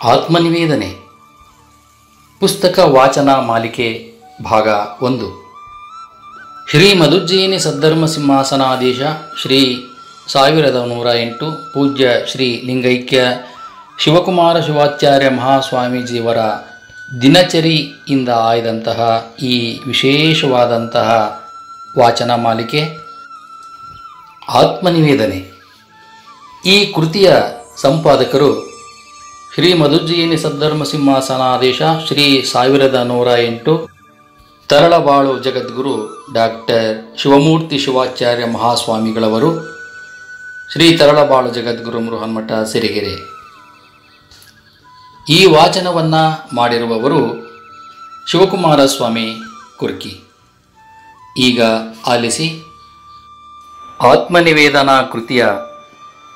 ಆತ್ಮನಿವೇದನೆ ಪುಸ್ತಕ ವಾಚನ ಮಾಲಿಕೆ ಭಾಗ 1. ಶ್ರೀ ಮಧುಜ್ಜಯಿನಿ ಸದ್ಧರ್ಮ ಸಿಂಹಾಸನಾಧೀಶ ಶ್ರೀ 1108 ಪೂಜ್ಯ ಶ್ರೀ ಲಿಂಗೈಕ್ಯ ಶಿವಕುಮಾರ ಶಿವಾಚಾರ್ಯ ಮಹಾಸ್ವಾಮೀಜಿಯವರ ದಿನಚರಿಯಿಂದ ಆಯ್ದಂತಹ ಈ ವಿಶೇಷವಾದಂತಹ ವಾಚನ ಮಾಲಿಕೆ ಆತ್ಮನಿವೇದನೆ. ಈ ಕೃತಿಯ ಸಂಪಾದಕರು ಶ್ರೀ ಮಧುಜ್ಜಯಿನಿ ಸದ್ಧರ್ಮ ಸಿಂಹಾಸನಾಧೀಶ ಶ್ರೀ 1108 ತರಳಬಾಳು ಜಗದ್ಗುರು ಡಾಕ್ಟರ್ ಶಿವಮೂರ್ತಿ ಶಿವಾಚಾರ್ಯ ಮಹಾಸ್ವಾಮಿಗಳವರು, ಶ್ರೀ ತರಳಬಾಳು ಜಗದ್ಗುರು ಮೃಹನ್ಮಠ ಸಿರಿಗೆರೆ. ಈ ವಾಚನವನ್ನು ಮಾಡಿರುವವರು ಶಿವಕುಮಾರ ಸ್ವಾಮಿ ಕುರ್ಕಿ. ಈಗ ಆಲಿಸಿ. ಆತ್ಮನಿವೇದನಾ ಕೃತಿಯ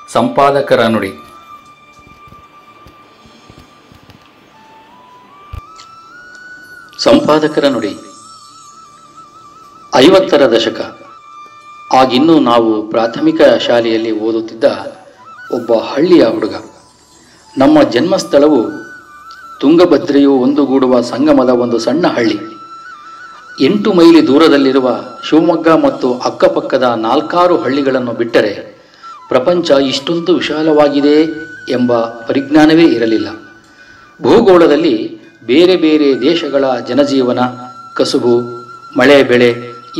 ಸಂಪಾದಕರ ನುಡಿ. ಸಂಪಾದಕರ ನುಡಿ. 50ರ ದಶಕ. ಆಗಿನ್ನೂ ನಾವು ಪ್ರಾಥಮಿಕ ಶಾಲೆಯಲ್ಲಿ ಓದುತ್ತಿದ್ದ ಒಬ್ಬ ಹಳ್ಳಿಯ ಹುಡುಗ. ನಮ್ಮ ಜನ್ಮಸ್ಥಳವು ತುಂಗಭದ್ರೆಯು ಒಂದುಗೂಡುವ ಸಂಗಮದ ಒಂದು ಸಣ್ಣ ಹಳ್ಳಿ. 8 ಮೈಲಿ ದೂರದಲ್ಲಿರುವ ಶಿವಮೊಗ್ಗ ಮತ್ತು ಅಕ್ಕಪಕ್ಕದ 4-6 ಹಳ್ಳಿಗಳನ್ನು ಬಿಟ್ಟರೆ ಪ್ರಪಂಚ ಇಷ್ಟೊಂದು ವಿಶಾಲವಾಗಿದೆ ಎಂಬ ಪರಿಜ್ಞಾನವೇ ಇರಲಿಲ್ಲ. ಭೂಗೋಳದಲ್ಲಿ ಬೇರೆ ಬೇರೆ ದೇಶಗಳ ಜನಜೀವನ, ಕಸುಬು, ಮಳೆ ಬೆಳೆ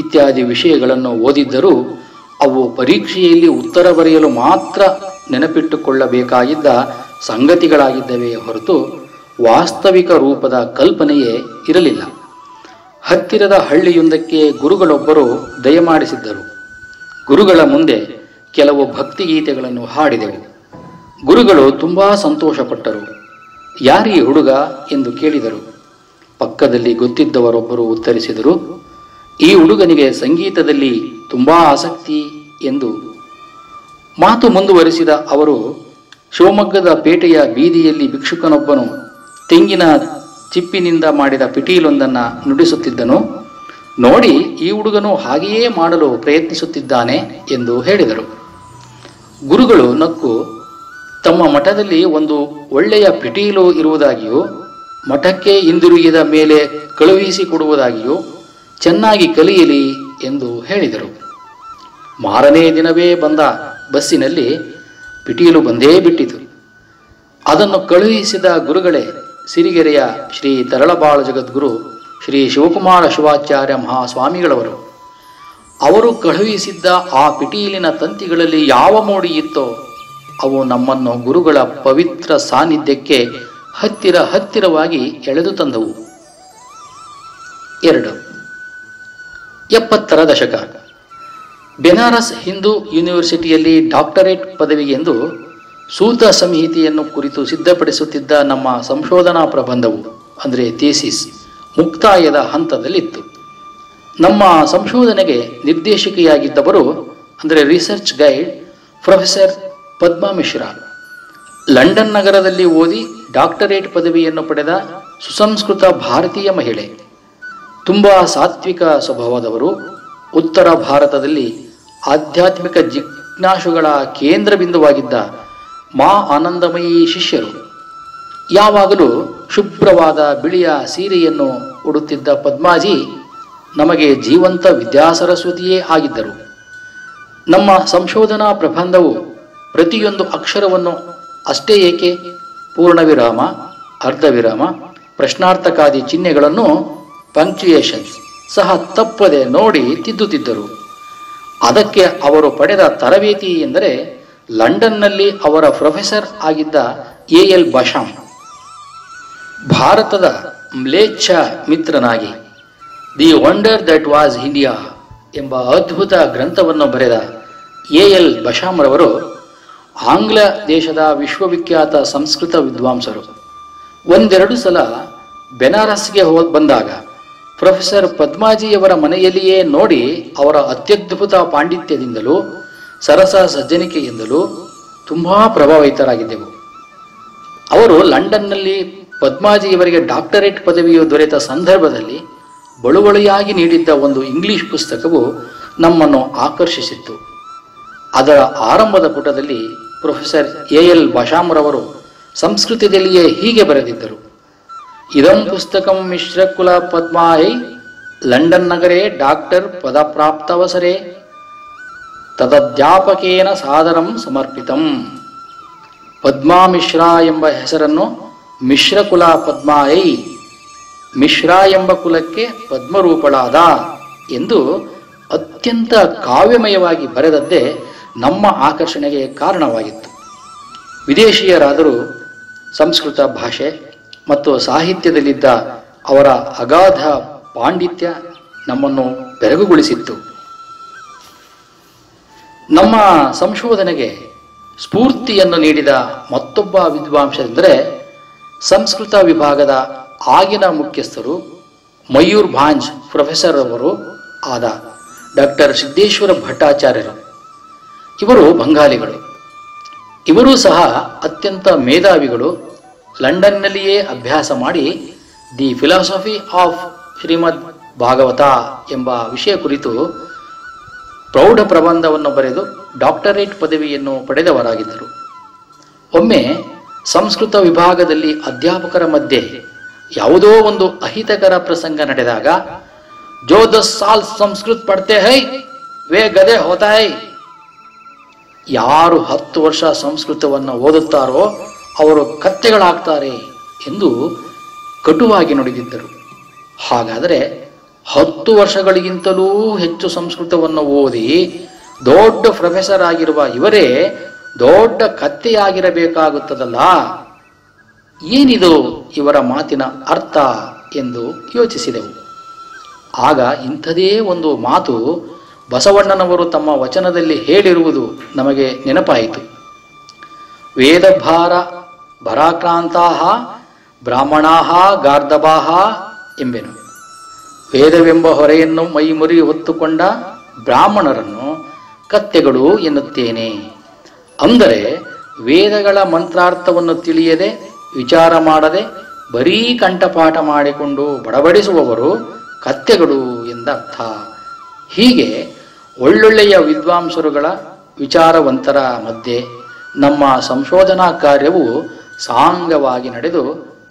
ಇತ್ಯಾದಿ ವಿಷಯಗಳನ್ನು ಓದಿದ್ದರೂ ಅವು ಪರೀಕ್ಷೆಯಲ್ಲಿ ಉತ್ತರ ಬರೆಯಲು ಮಾತ್ರ ನೆನಪಿಟ್ಟುಕೊಳ್ಳಬೇಕಾಗಿದ್ದ ಸಂಗತಿಗಳಾಗಿದ್ದವೇ ಹೊರತು ವಾಸ್ತವಿಕ ರೂಪದ ಕಲ್ಪನೆಯೇ ಇರಲಿಲ್ಲ. ಹತ್ತಿರದ ಹಳ್ಳಿಯೊಂದಕ್ಕೆ ಗುರುಗಳೊಬ್ಬರು ದಯಮಾಡಿಸಿದ್ದರು. ಗುರುಗಳ ಮುಂದೆ ಕೆಲವು ಭಕ್ತಿಗೀತೆಗಳನ್ನು ಹಾಡಿದೆವು. ಗುರುಗಳು ತುಂಬ ಸಂತೋಷಪಟ್ಟರು. ಯಾರೀ ಹುಡುಗ ಎಂದು ಕೇಳಿದರು. ಪಕ್ಕದಲ್ಲಿ ಗೊತ್ತಿದ್ದವರೊಬ್ಬರು ಉತ್ತರಿಸಿದರು, ಈ ಹುಡುಗನಿಗೆ ಸಂಗೀತದಲ್ಲಿ ತುಂಬ ಆಸಕ್ತಿ ಎಂದು. ಮಾತು ಮುಂದುವರಿಸಿದ ಅವರು, ಶಿವಮೊಗ್ಗದ ಪೇಟೆಯ ಬೀದಿಯಲ್ಲಿ ಭಿಕ್ಷುಕನೊಬ್ಬನು ತೆಂಗಿನ ಚಿಪ್ಪಿನಿಂದ ಮಾಡಿದ ಪಿಟೀಲೊಂದನ್ನು ನುಡಿಸುತ್ತಿದ್ದನು. ನೋಡಿ, ಈ ಹುಡುಗನು ಹಾಗೆಯೇ ಮಾಡಲು ಪ್ರಯತ್ನಿಸುತ್ತಿದ್ದಾನೆ ಎಂದು ಹೇಳಿದರು. ಗುರುಗಳು ನಕ್ಕು, ತಮ್ಮ ಮಠದಲ್ಲಿ ಒಂದು ಒಳ್ಳೆಯ ಪಿಟೀಲು ಇರುವುದಾಗಿಯೂ ಮಠಕ್ಕೆ ಹಿಂದಿರುಗಿದ ಮೇಲೆ ಕಳುಹಿಸಿಕೊಡುವುದಾಗಿಯೂ ಚೆನ್ನಾಗಿ ಕಲಿಯಲಿ ಎಂದು ಹೇಳಿದರು. ಮಾರನೇ ದಿನವೇ ಬಂದ ಬಸ್ಸಿನಲ್ಲಿ ಪಿಟೀಲು ಬಂದೇ ಬಿಟ್ಟಿತು. ಅದನ್ನು ಕಳುಹಿಸಿದ ಗುರುಗಳೇ ಸಿರಿಗೆರೆಯ ಶ್ರೀ ತರಳಬಾಳು ಜಗದ್ಗುರು ಶ್ರೀ ಶಿವಕುಮಾರ ಶಿವಾಚಾರ್ಯ ಮಹಾಸ್ವಾಮಿಗಳವರು. ಅವರು ಕಳುಹಿಸಿದ್ದ ಆ ಪಿಟೀಲಿನ ತಂತಿಗಳಲ್ಲಿ ಯಾವ ಮೋಡಿ ಇತ್ತೋ ಅವು ನಮ್ಮನ್ನು ಗುರುಗಳ ಪವಿತ್ರ ಸಾನ್ನಿಧ್ಯಕ್ಕೆ ಹತ್ತಿರವಾಗಿ ಎಳೆದು ತಂದವು. 2. 70ರ ದಶಕ. ಬೆನಾರಸ್ ಹಿಂದೂ ಯೂನಿವರ್ಸಿಟಿಯಲ್ಲಿ ಡಾಕ್ಟರೇಟ್ ಪದವಿಗೆಂದು ಸೂತ ಸಂಹಿತೆಯನ್ನು ಕುರಿತು ಸಿದ್ಧಪಡಿಸುತ್ತಿದ್ದ ನಮ್ಮ ಸಂಶೋಧನಾ ಪ್ರಬಂಧವು ಅಂದರೆ ಥೀಸಿಸ್ ಮುಕ್ತಾಯದ ಹಂತದಲ್ಲಿತ್ತು. ನಮ್ಮ ಸಂಶೋಧನೆಗೆ ನಿರ್ದೇಶಕಿಯಾಗಿದ್ದವರು ಅಂದರೆ research guide professor Padma Mishra. London ನಗರದಲ್ಲಿ ಓದಿ ಡಾಕ್ಟರೇಟ್ ಪದವಿಯನ್ನು ಪಡೆದ ಸುಸಂಸ್ಕೃತ ಭಾರತೀಯ ಮಹಿಳೆ. ತುಂಬ ಸಾತ್ವಿಕ ಸ್ವಭಾವದವರು. ಉತ್ತರ ಭಾರತದಲ್ಲಿ ಆಧ್ಯಾತ್ಮಿಕ ಜಿಜ್ಞಾಸುಗಳ ಕೇಂದ್ರ ಬಿಂದುವಾಗಿದ್ದ ಮಾ ಆನಂದಮಯಿ ಶಿಷ್ಯರು. ಯಾವಾಗಲೂ ಶುಭ್ರವಾದ ಬಿಳಿಯ ಸೀರೆಯನ್ನು ಉಡುತ್ತಿದ್ದ ಪದ್ಮಾಜಿ ನಮಗೆ ಜೀವಂತ ವಿದ್ಯಾಸರಸ್ವತಿಯೇ ಆಗಿದ್ದರು. ನಮ್ಮ ಸಂಶೋಧನಾ ಪ್ರಬಂಧವು ಪ್ರತಿಯೊಂದು ಅಕ್ಷರವನ್ನು ಅಷ್ಟೇ ಏಕೆ ಪೂರ್ಣವಿರಾಮ, ಅರ್ಧವಿರಾಮ, ಪ್ರಶ್ನಾರ್ಥಕಾದಿ ಚಿಹ್ನೆಗಳನ್ನು ಪಂಕ್ಚುಯೇಷನ್ಸ್ ಸಹ ತಪ್ಪದೆ ನೋಡಿ ತಿದ್ದುತ್ತಿದ್ದರು. ಅದಕ್ಕೆ ಅವರು ಪಡೆದ ತರಬೇತಿ ಎಂದರೆ ಲಂಡನ್ನಲ್ಲಿ ಅವರ ಪ್ರೊಫೆಸರ್ ಆಗಿದ್ದ ಎಎಲ್ ಬಶಾಮ್. ಭಾರತದ ಮ್ಲೇಚ್ಛ ಮಿತ್ರನಾಗಿ the wonder that was India ಎಂಬ ಅದ್ಭುತ ಗ್ರಂಥವನ್ನು ಬರೆದ ಎಎಲ್ ಬಶಾಮ್ರವರು ಆಂಗ್ಲ ದೇಶದ ವಿಶ್ವವಿಖ್ಯಾತ ಸಂಸ್ಕೃತ ವಿದ್ವಾಂಸರು. 1-2 ಸಲ ಬೆನಾರಸ್ಗೆ ಬಂದಾಗ ಪ್ರೊಫೆಸರ್ ಪದ್ಮಾಜಿಯವರ ಮನೆಯಲ್ಲಿಯೇ ನೋಡಿ ಅವರ ಅತ್ಯದ್ಭುತ ಪಾಂಡಿತ್ಯದಿಂದಲೂ ಸರಸ ಸಜ್ಜನಿಕೆಯಿಂದಲೂ ತುಂಬ ಪ್ರಭಾವಿತರಾಗಿದ್ದೆವು. ಅವರು ಲಂಡನ್ನಲ್ಲಿ ಪದ್ಮಾಜಿಯವರಿಗೆ ಡಾಕ್ಟರೇಟ್ ಪದವಿಯು ದೊರೆತ ಸಂದರ್ಭದಲ್ಲಿ ಬಳುವಳಿಯಾಗಿ ನೀಡಿದ್ದ ಒಂದು ಇಂಗ್ಲಿಷ್ ಪುಸ್ತಕವು ನಮ್ಮನ್ನು ಆಕರ್ಷಿಸಿತ್ತು. ಅದರ ಆರಂಭದ ಪುಟದಲ್ಲಿ ಪ್ರೊಫೆಸರ್ ಎಎಲ್ ಬಶಾಮ್ರವರು ಸಂಸ್ಕೃತದಲ್ಲಿಯೇ ಹೀಗೆ ಬರೆದಿದ್ದರು. ಇದಂ ಪುಸ್ತಕಂ ಮಿಶ್ರಕುಲ ಪದ್ಮಾಯೈ ಲಂಡನ್ ನಗರೇ ಡಾಕ್ಟರ್ ಪದಪ್ರಾಪ್ತವಸರೆ ತದಧ್ಯಾಪಕೇನ ಸಾದರಂ ಸಮರ್ಪಿತಂ. ಪದ್ಮಾ ಮಿಶ್ರಾ ಎಂಬ ಹೆಸರನ್ನು ಮಿಶ್ರಕುಲ ಪದ್ಮಾಯೈ, ಮಿಶ್ರಾ ಎಂಬ ಕುಲಕ್ಕೆ ಪದ್ಮರೂಪಳಾದ ಎಂದು ಅತ್ಯಂತ ಕಾವ್ಯಮಯವಾಗಿ ಬರೆದದ್ದೇ ನಮ್ಮ ಆಕರ್ಷಣೆಗೆ ಕಾರಣವಾಗಿತ್ತು. ವಿದೇಶೀಯರಾದರೂ ಸಂಸ್ಕೃತ ಭಾಷೆ ಮತ್ತು ಸಾಹಿತ್ಯದಲ್ಲಿದ್ದ ಅವರ ಅಗಾಧ ಪಾಂಡಿತ್ಯ ನಮ್ಮನ್ನು ಬೆರಗುಗೊಳಿಸಿತ್ತು. ನಮ್ಮ ಸಂಶೋಧನೆಗೆ ಸ್ಫೂರ್ತಿಯನ್ನು ನೀಡಿದ ಮತ್ತೊಬ್ಬ ವಿದ್ವಾಂಸರೆಂದರೆ ಸಂಸ್ಕೃತ ವಿಭಾಗದ ಆಗಿನ ಮುಖ್ಯಸ್ಥರು ಮಯೂರ್ ಭಾಂಜ್ ಪ್ರೊಫೆಸರ್ ಅವರು ಆದ ಡಾಕ್ಟರ್ ಸಿದ್ದೇಶ್ವರ ಭಟ್ಟಾಚಾರ್ಯರು. ಇವರು ಬಂಗಾಲಿಗಳು. ಇವರೂ ಸಹ ಅತ್ಯಂತ ಮೇಧಾವಿಗಳು. ಲಂಡನ್ನಲ್ಲಿಯೇ ಅಭ್ಯಾಸ ಮಾಡಿ ದಿ ಫಿಲಾಸಫಿ ಆಫ್ ಶ್ರೀಮದ್ ಭಾಗವತ ಎಂಬ ವಿಷಯ ಕುರಿತು ಪ್ರೌಢ ಪ್ರಬಂಧವನ್ನು ಬರೆದು ಡಾಕ್ಟರೇಟ್ ಪದವಿಯನ್ನು ಪಡೆದವರಾಗಿದ್ದರು. ಒಮ್ಮೆ ಸಂಸ್ಕೃತ ವಿಭಾಗದಲ್ಲಿ ಅಧ್ಯಾಪಕರ ಮಧ್ಯೆ ಯಾವುದೋ ಒಂದು ಅಹಿತಕರ ಪ್ರಸಂಗ ನಡೆದಾಗ ಜೋ 10 ಸಾಲ್ ಸಂಸ್ಕೃತ ಪಡ್ತೆ ಹೈ ವೇ ಗದೆ ಹೋತಾ ಹೈ, ಯಾರು 10 ವರ್ಷ ಸಂಸ್ಕೃತವನ್ನು ಓದುತ್ತಾರೋ ಅವರು ಕತ್ತೆಗಳಾಗ್ತಾರೆ ಎಂದು ಕಟುವಾಗಿ ನುಡಿದಿದ್ದರು. ಹಾಗಾದರೆ 10 ವರ್ಷಗಳಿಗಿಂತಲೂ ಹೆಚ್ಚು ಸಂಸ್ಕೃತವನ್ನು ಓದಿ ದೊಡ್ಡ ಪ್ರೊಫೆಸರ್ ಆಗಿರುವ ಇವರೇ ದೊಡ್ಡ ಕತ್ತೆಯಾಗಿರಬೇಕಾಗುತ್ತದಲ್ಲ. ಏನಿದು ಇವರ ಮಾತಿನ ಅರ್ಥ ಎಂದು ಯೋಚಿಸಿದೆವು. ಆಗ ಇಂಥದೇ ಒಂದು ಮಾತು ಬಸವಣ್ಣನವರು ತಮ್ಮ ವಚನದಲ್ಲಿ ಹೇಳಿರುವುದು ನಮಗೆ ನೆನಪಾಯಿತು. ವೇದಭಾರ ಭರಾಕ್ರಾಂತಾಹ ಬ್ರಾಹ್ಮಣಾಹ ಗಾರ್ಧಬಾಹ ಎಂಬೆನು. ವೇದವೆಂಬ ಹೊರೆಯನ್ನು ಮೈಮುರಿ ಹೊತ್ತುಕೊಂಡ ಬ್ರಾಹ್ಮಣರನ್ನು ಕತ್ತೆಗಳು ಎನ್ನುತ್ತೇನೆ. ಅಂದರೆ ವೇದಗಳ ಮಂತ್ರಾರ್ಥವನ್ನು ತಿಳಿಯದೆ ವಿಚಾರ ಮಾಡದೆ ಬರೀ ಕಂಠಪಾಠ ಮಾಡಿಕೊಂಡು ಬಡಬಡಿಸುವವರು ಕತ್ತೆಗಳು ಎಂದರ್ಥ. ಹೀಗೆ ಒಳ್ಳೊಳ್ಳೆಯ ವಿದ್ವಾಂಸರುಗಳ ವಿಚಾರವಂತರ ಮಧ್ಯೆ ನಮ್ಮ ಸಂಶೋಧನಾ ಕಾರ್ಯವು ಸಾಂಗವಾಗಿ ನಡೆದು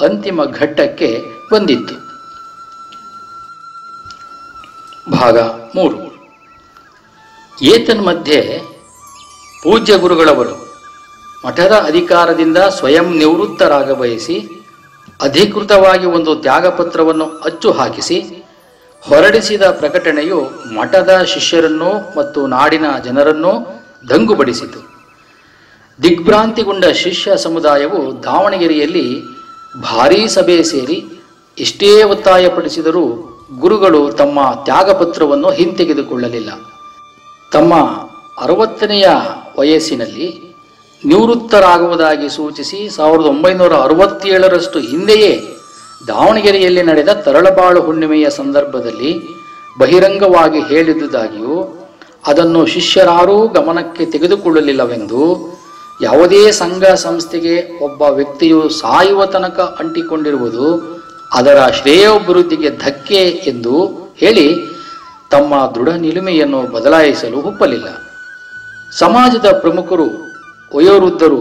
ಅಂತಿಮ ಘಟ್ಟಕ್ಕೆ ಬಂದಿತ್ತು. ಭಾಗ 3. ಏತನ್ಮಧ್ಯೆ ಪೂಜ್ಯ ಗುರುಗಳವರು ಮಠದ ಅಧಿಕಾರದಿಂದ ಸ್ವಯಂ ನಿವೃತ್ತರಾಗ ಬಯಸಿ ಅಧಿಕೃತವಾಗಿ ಒಂದು ತ್ಯಾಗಪತ್ರವನ್ನು ಅಚ್ಚು ಹಾಕಿಸಿ ಹೊರಡಿಸಿದ ಪ್ರಕಟಣೆಯು ಮಠದ ಶಿಷ್ಯರನ್ನೂ ಮತ್ತು ನಾಡಿನ ಜನರನ್ನೂ ದಂಗುಬಡಿಸಿತು. ದಿಗ್ಭ್ರಾಂತಿಗೊಂಡ ಶಿಷ್ಯ ಸಮುದಾಯವು ದಾವಣಗೆರೆಯಲ್ಲಿ ಭಾರೀ ಸಭೆ ಸೇರಿ ಎಷ್ಟೇ ಒತ್ತಾಯಪಡಿಸಿದರೂ ಗುರುಗಳು ತಮ್ಮ ತ್ಯಾಗಪತ್ರವನ್ನು ಹಿಂತೆಗೆದುಕೊಳ್ಳಲಿಲ್ಲ. ತಮ್ಮ 60ನೆಯ ವಯಸ್ಸಿನಲ್ಲಿ ನಿವೃತ್ತರಾಗುವುದಾಗಿ ಸೂಚಿಸಿ 1967ರಷ್ಟು ಹಿಂದೆಯೇ ದಾವಣಗೆರೆಯಲ್ಲಿ ನಡೆದ ತರಳಬಾಳು ಹುಣ್ಣಿಮೆಯ ಸಂದರ್ಭದಲ್ಲಿ ಬಹಿರಂಗವಾಗಿ ಹೇಳಿದುದಾಗಿಯೂ ಅದನ್ನು ಶಿಷ್ಯರಾರೂ ಗಮನಕ್ಕೆ ತೆಗೆದುಕೊಳ್ಳಲಿಲ್ಲವೆಂದು, ಯಾವುದೇ ಸಂಘ ಸಂಸ್ಥೆಗೆ ಒಬ್ಬ ವ್ಯಕ್ತಿಯು ಸಾಯುವ ತನಕ ಅಂಟಿಕೊಂಡಿರುವುದು ಅದರ ಶ್ರೇಯೋಭಿವೃದ್ಧಿಗೆ ಧಕ್ಕೆ ಎಂದು ಹೇಳಿ ತಮ್ಮ ದೃಢ ನಿಲುಮೆಯನ್ನು ಬದಲಾಯಿಸಲು ಒಪ್ಪಲಿಲ್ಲ. ಸಮಾಜದ ಪ್ರಮುಖರು ವಯೋವೃದ್ಧರು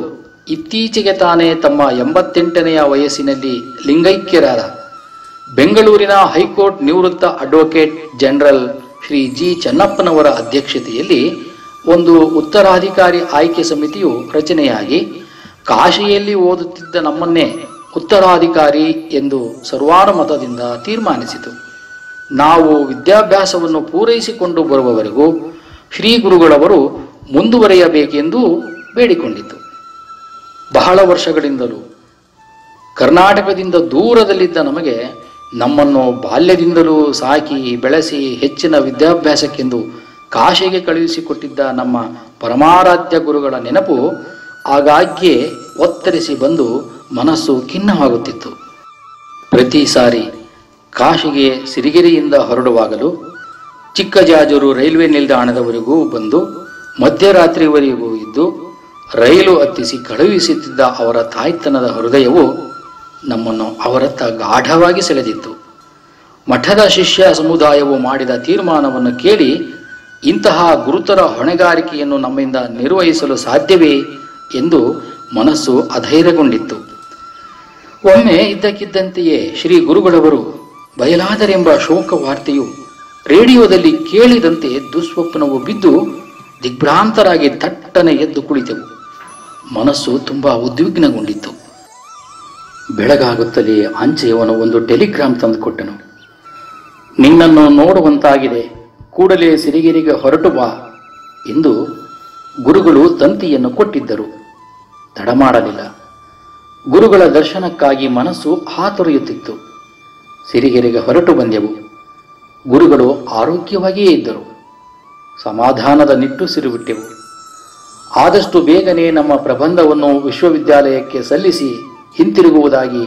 ಇತ್ತೀಚೆಗೆ ತಾನೇ ತಮ್ಮ 88ನೆಯ ವಯಸ್ಸಿನಲ್ಲಿ ಲಿಂಗೈಕ್ಯರಾದ ಬೆಂಗಳೂರಿನ ಹೈಕೋರ್ಟ್ ನಿವೃತ್ತ ಅಡ್ವೊಕೇಟ್ ಜನರಲ್ ಶ್ರೀ ಜಿ ಚೆನ್ನಪ್ಪನವರ ಅಧ್ಯಕ್ಷತೆಯಲ್ಲಿ ಒಂದು ಉತ್ತರಾಧಿಕಾರಿ ಆಯ್ಕೆ ಸಮಿತಿಯು ರಚನೆಯಾಗಿ ಕಾಶಿಯಲ್ಲಿ ಓದುತ್ತಿದ್ದ ನಮ್ಮನ್ನೇ ಉತ್ತರಾಧಿಕಾರಿ ಎಂದು ಸರ್ವಾನುಮತದಿಂದ ತೀರ್ಮಾನಿಸಿತು. ನಾವು ವಿದ್ಯಾಭ್ಯಾಸವನ್ನು ಪೂರೈಸಿಕೊಂಡು ಬರುವವರೆಗೂ ಶ್ರೀ ಗುರುಗಳವರು ಮುಂದುವರಿಯಬೇಕೆಂದು ಬೇಡಿಕೊಂಡಿತು. ಬಹಳ ವರ್ಷಗಳಿಂದಲೂ ಕರ್ನಾಟಕದಿಂದ ದೂರದಲ್ಲಿದ್ದ ನಮಗೆ ನಮ್ಮನ್ನು ಬಾಲ್ಯದಿಂದಲೂ ಸಾಕಿ ಬೆಳೆಸಿ ಹೆಚ್ಚಿನ ವಿದ್ಯಾಭ್ಯಾಸಕ್ಕೆಂದು ಕಾಶಿಗೆ ಕಳುಹಿಸಿಕೊಟ್ಟಿದ್ದ ನಮ್ಮ ಪರಮಾರಾಧ್ಯ ಗುರುಗಳ ನೆನಪು ಆಗಾಗ್ಗೆ ಒತ್ತರಿಸಿ ಬಂದು ಮನಸ್ಸು ಖಿನ್ನವಾಗುತ್ತಿತ್ತು. ಪ್ರತಿ ಸಾರಿ ಕಾಶಿಗೆ ಸಿರಿಗೆರೆಯಿಂದ ಹೊರಡುವಾಗಲೂ ಚಿಕ್ಕಜಾಜೂರು ರೈಲ್ವೆ ನಿಲ್ದಾಣದವರೆಗೂ ಬಂದು ಮಧ್ಯರಾತ್ರಿವರೆಗೂ ಇದ್ದು ರೈಲು ಹತ್ತಿಸಿ ಕಳುಹಿಸುತ್ತಿದ್ದ ಅವರ ತಾಯ್ತನದ ಹೃದಯವು ನಮ್ಮನ್ನು ಅವರತ್ತ ಗಾಢವಾಗಿ ಸೆಳೆದಿತ್ತು. ಮಠದ ಶಿಷ್ಯ ಸಮುದಾಯವು ಮಾಡಿದ ತೀರ್ಮಾನವನ್ನು ಕೇಳಿ ಇಂತಹ ಗುರುತರ ಹೊಣೆಗಾರಿಕೆಯನ್ನು ನಮ್ಮಿಂದ ನಿರ್ವಹಿಸಲು ಸಾಧ್ಯವೇ ಎಂದು ಮನಸ್ಸು ಅಧೈರ್ಯಗೊಂಡಿತ್ತು. ಒಮ್ಮೆ ಇದ್ದಕ್ಕಿದ್ದಂತೆಯೇ ಶ್ರೀ ಗುರುಗಳವರು ಬಯಲಾದರೆಂಬ ಶೋಕ ವಾರ್ತೆಯು ರೇಡಿಯೋದಲ್ಲಿ ಕೇಳಿದಂತೆ ದುಸ್ವಪ್ನವು ಬಿದ್ದು ದಿಗ್ಭ್ರಾಂತರಾಗಿ ತಟ್ಟನೆ ಎದ್ದು ಕುಳಿತೆವು. ಮನಸ್ಸು ತುಂಬಾ ಉದ್ವಿಗ್ನಗೊಂಡಿತ್ತು. ಬೆಳಗಾಗುತ್ತಲೇ ಅಂಚೆಯವನು ಒಂದು ಟೆಲಿಗ್ರಾಮ್ ತಂದುಕೊಟ್ಟನು. ನಿನ್ನನ್ನು ನೋಡುವಂತಾಗಿದೆ, ಕೂಡಲೇ ಸಿರಿಗೆರೆಗೆ ಹೊರಟು ಬಾ ಎಂದು ಗುರುಗಳು ತಂತಿಯನ್ನು ಕೊಟ್ಟಿದ್ದರು. ತಡ ಮಾಡಲಿಲ್ಲ. ಗುರುಗಳ ದರ್ಶನಕ್ಕಾಗಿ ಮನಸ್ಸು ಹಾತೊರೆಯುತ್ತಿತ್ತು. ಸಿರಿಗೆರೆಗೆ ಹೊರಟು ಬಂದೆವು. ಗುರುಗಳು ಆರೋಗ್ಯವಾಗಿಯೇ ಇದ್ದರು. ಸಮಾಧಾನದ ನಿಟ್ಟುಸಿರು ಬಿಟ್ಟೆವು. ಆದಷ್ಟು ಬೇಗನೆ ನಮ್ಮ ಪ್ರಬಂಧವನ್ನು ವಿಶ್ವವಿದ್ಯಾಲಯಕ್ಕೆ ಸಲ್ಲಿಸಿ ಹಿಂತಿರುಗುವುದಾಗಿ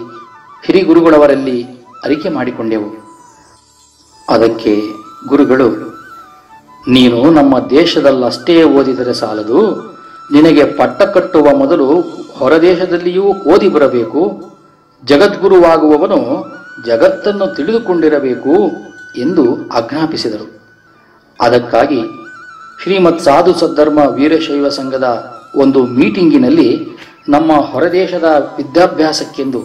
ಹಿರಿಗುರುಗಳವರಲ್ಲಿ ಅರಿಕೆ ಮಾಡಿಕೊಂಡೆವು. ಅದಕ್ಕೆ ಗುರುಗಳು, ನೀನು ನಮ್ಮ ದೇಶದಲ್ಲಷ್ಟೇ ಓದಿದರೆ ಸಾಲದು, ನಿನಗೆ ಪಟ್ಟ ಕಟ್ಟುವ ಮೊದಲು ಹೊರದೇಶದಲ್ಲಿಯೂ ಓದಿ ಬರಬೇಕು. ಜಗದ್ಗುರುವಾಗುವವನು ಜಗತ್ತನ್ನು ತಿಳಿದುಕೊಂಡಿರಬೇಕು ಎಂದು ಆಜ್ಞಾಪಿಸಿದರು. ಅದಕ್ಕಾಗಿ ಶ್ರೀಮತ್ ಸಾಧು ಸದ್ಧರ್ಮ ವೀರಶೈವ ಸಂಘದ ಒಂದು ಮೀಟಿಂಗಿನಲ್ಲಿ ನಮ್ಮ ಹೊರದೇಶದ ವಿದ್ಯಾಭ್ಯಾಸಕ್ಕೆಂದು